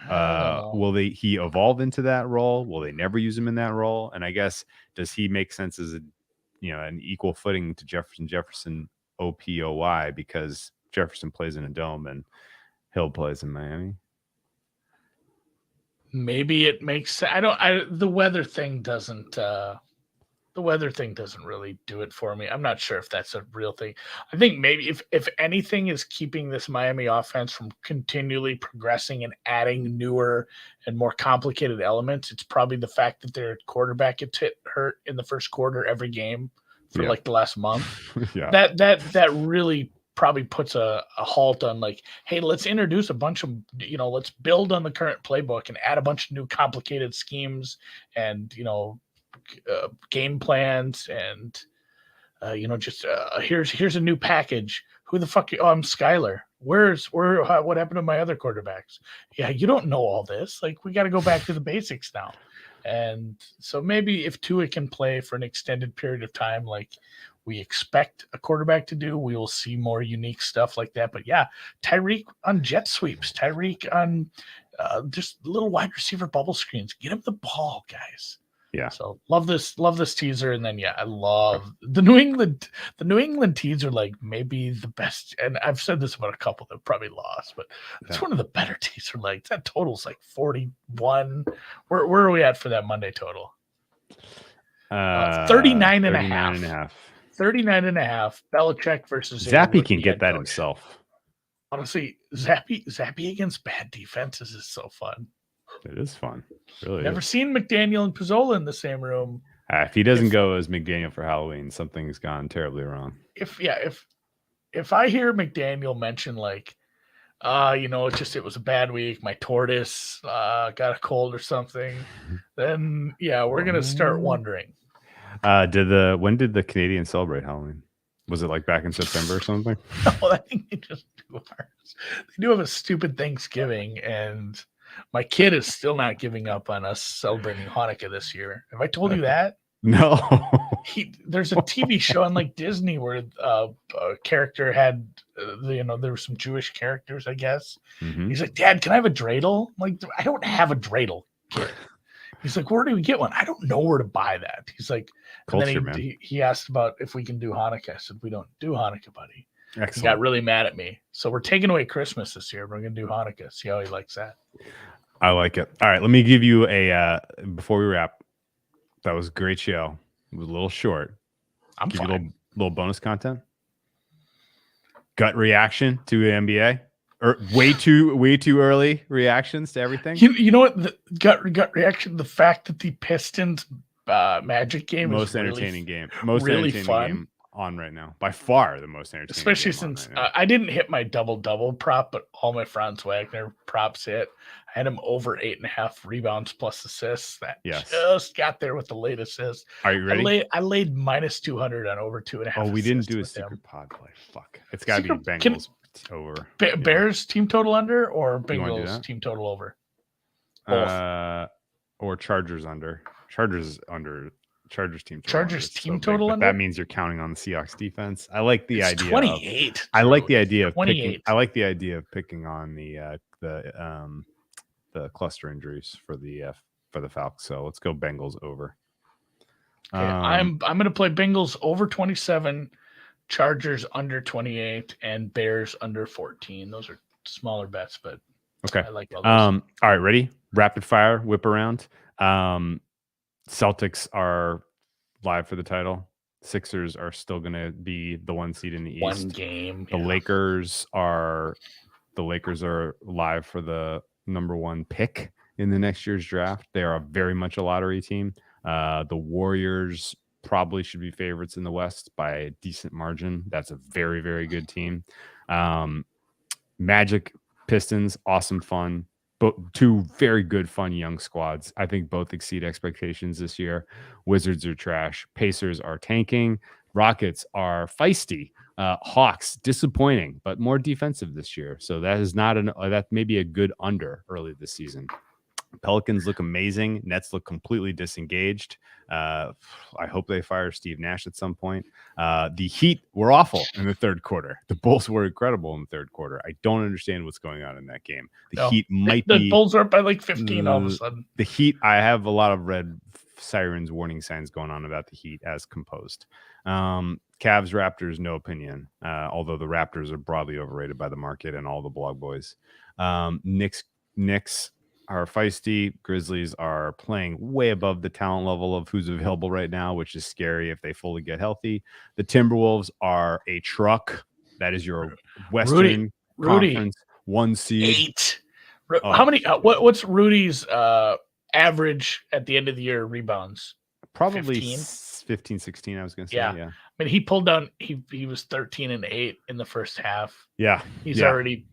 Will he evolve into that role? Will they never use him in that role? And I guess, does he make sense as an equal footing to Jefferson OPOY, because Jefferson plays in a dome and Hill plays in Miami? Maybe it makes the weather thing doesn't really do it for me. I'm not sure if that's a real thing. I think maybe if anything is keeping this Miami offense from continually progressing and adding newer and more complicated elements, it's probably the fact that their quarterback gets hurt in the first quarter every game for like the last month. Yeah. That really probably puts a halt on, like, hey, let's introduce a bunch of, let's build on the current playbook and add a bunch of new complicated schemes and, game plans and, here's a new package. Who the fuck? Oh, I'm Skyler. What happened to my other quarterbacks? Yeah, you don't know all this. Like, we got to go back to the basics now. And so maybe if Tua can play for an extended period of time, like we expect a quarterback to do, we will see more unique stuff like that. But yeah, Tyreek on jet sweeps, Tyreek on just little wide receiver bubble screens. Get him the ball, guys. Yeah. So love this teaser. And then, yeah, I love the New England teaser, like maybe the best. And I've said this about a couple that probably lost, but it's one of the better teaser legs. That total's like 41. Where are we at for that Monday total? 39 and a half. 39 and a half. Belichick versus Zappy can get that himself. Honestly, Zappy against bad defenses is so fun. It is fun. Really. Never seen McDaniel and Pizzola in the same room. If he doesn't go as McDaniel for Halloween, something's gone terribly wrong. If I hear McDaniel mention like, it was a bad week, my tortoise got a cold or something, then yeah, we're gonna start wondering. When did the Canadians celebrate Halloween? Was it like back in September or something? No, I think they just do ours. They do have a stupid Thanksgiving, and my kid is still not giving up on us celebrating Hanukkah this year. Have I told you that? No. There's a TV show on like Disney where a character had, there were some Jewish characters, I guess. Mm-hmm. He's like, Dad, can I have a dreidel? I'm like, I don't have a dreidel, kid. He's like, where do we get one? I don't know where to buy that. He's like, culture, and then he asked about if we can do Hanukkah. I said, we don't do Hanukkah, buddy. Excellent. He got really mad at me. So we're taking away Christmas this year. We're going to do Hanukkah. See how he likes that. I like it. All right. Let me give you before we wrap, that was a great show. It was a little short. I'm give fine. You a little bonus content. Gut reaction to the NBA. Or way too early reactions to everything. You know what? The gut reaction, the fact that the Pistons Magic game most is entertaining game. Most really entertaining fun. Game on right now. By far the most entertaining. Especially since I didn't hit my double prop, but all my Franz Wagner props hit. I had him over 8.5 rebounds plus assists. That just got there with the late assist. Are you ready? I laid minus 200 on over 2.5. Oh, we didn't do a secret pod play. Fuck. It's got to be Bengals over. Bears team total under or Bengals team total over? Both. Or Chargers under. Chargers under. Chargers team total under. That means you're counting on the Seahawks defense. I like the idea. 28. I like the idea of 28. picking. I like the idea of picking on the cluster injuries for the Falcons. So let's go Bengals over. Okay, I'm going to play Bengals over 27, Chargers under 28, and Bears under 14. Those are smaller bets, but okay. I like all those. All right, ready? Rapid fire, whip around. Celtics are live for the title. Sixers are still going to be the 1 seed in the East. One game. The Lakers are live for the number 1 pick in the next year's draft. They are very much a lottery team. The Warriors probably should be favorites in the West by a decent margin. That's a very, very good team. Magic, Pistons, awesome fun. But 2 very good, fun young squads. I think both exceed expectations this year. Wizards are trash. Pacers are tanking. Rockets are feisty. Hawks disappointing, but more defensive this year. So that is not that may be a good under early this season. Pelicans look amazing. Nets look completely disengaged. I hope they fire Steve Nash at some point. The Heat were awful in the third quarter. The Bulls were incredible in the third quarter. I don't understand what's going on in that game. Heat might be. The Bulls are up by like 15 all of a sudden. The Heat, I have a lot of red sirens, warning signs going on about the Heat as composed. Cavs, Raptors, no opinion. Although the Raptors are broadly overrated by the market and all the blog boys. Knicks are feisty. Grizzlies are playing way above the talent level of who's available right now, which is scary if they fully get healthy. The Timberwolves are a truck. That is your Western Conference 1 seed. 8. How many? What's Rudy's average at the end of the year rebounds? Probably 15, 16, I was going to say. Yeah. I mean, he pulled down, he was 13 and 8 in the first half. Yeah. He's already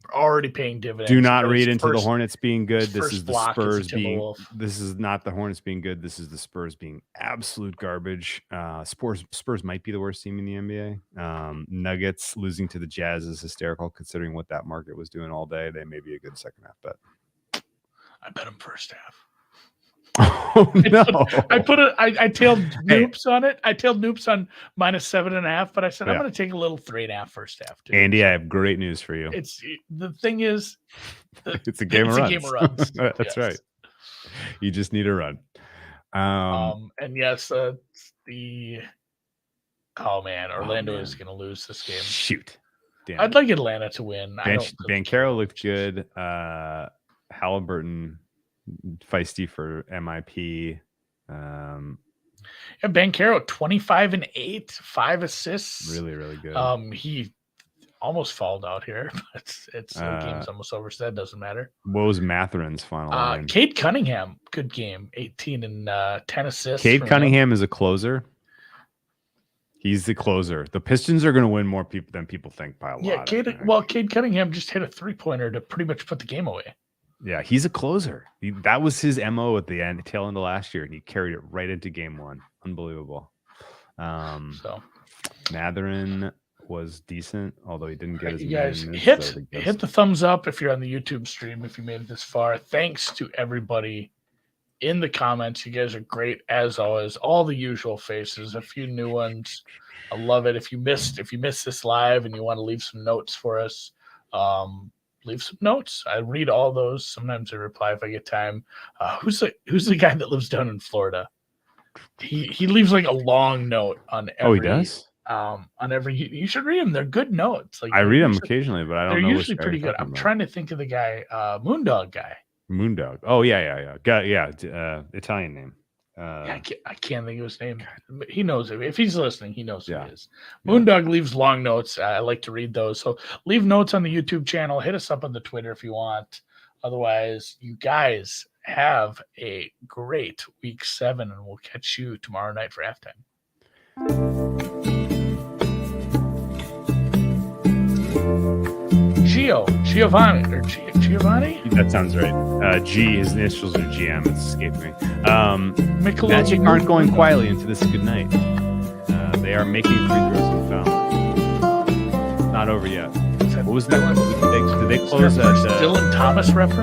paying dividends. Do not read into the Hornets being good. This is the Spurs being, this is not the Hornets being good. This is the Spurs being absolute garbage. Spurs might be the worst team in the NBA. Nuggets losing to the Jazz is hysterical considering what that market was doing all day. They may be a good second half bet. I bet them first half. Oh no! I tailed Noops on it. I tailed Noops on -7.5, but I said I'm going to take a little 3.5 first half. Too. Andy, I have great news for you. It's the thing is, it's a game of runs. That's yes. right. You just need a run. And yes, Orlando is going to lose this game. Shoot, damn. I'd like Atlanta to win. Banchero looked good. Halliburton. Feisty for MIP. Banchero 25 and 8, 5 assists. Really, really good. He almost fouled out here, but it's the game's almost over, so that doesn't matter. What was Matherin's final line? Cade Cunningham, good game, 18 and 10 assists. Cade Cunningham is a closer. He's the closer. The Pistons are going to win more people than people think by a lot. Cade Cunningham just hit a 3-pointer to pretty much put the game away. Yeah, he's a closer. That was his MO at the tail end of last year, and he carried it right into game one. Unbelievable. Matherin was decent, although he didn't get as many guys, minutes. hit the thumbs up if you're on the YouTube stream, if you made it this far. Thanks to everybody in the comments. You guys are great as always. All the usual faces, a few new ones. I love it. If you missed this live and you want to leave some notes for us, leave some notes. I read all those. Sometimes I reply if I get time. Who's the guy that lives down in Florida? He leaves like a long note on every. Oh, he does. On every. You should read them. They're good notes. Like I read them occasionally, but I don't know. They're usually pretty good. I'm trying to think of the guy, Moondog guy. Moondog. Oh yeah. Italian name. I can't think of his name. He knows it. If he's listening, he knows who it is. Moondog leaves long notes. I like to read those. So leave notes on the YouTube channel. Hit us up on the Twitter if you want. Otherwise, you guys have a great week 7, and we'll catch you tomorrow night for halftime. Giovanni? That sounds right. G, his initials are GM. It's escaped me. Magic aren't going quietly into this good night. They are making free throws and foul. Not over yet. What was that one? Did they close that? Dylan Thomas reference?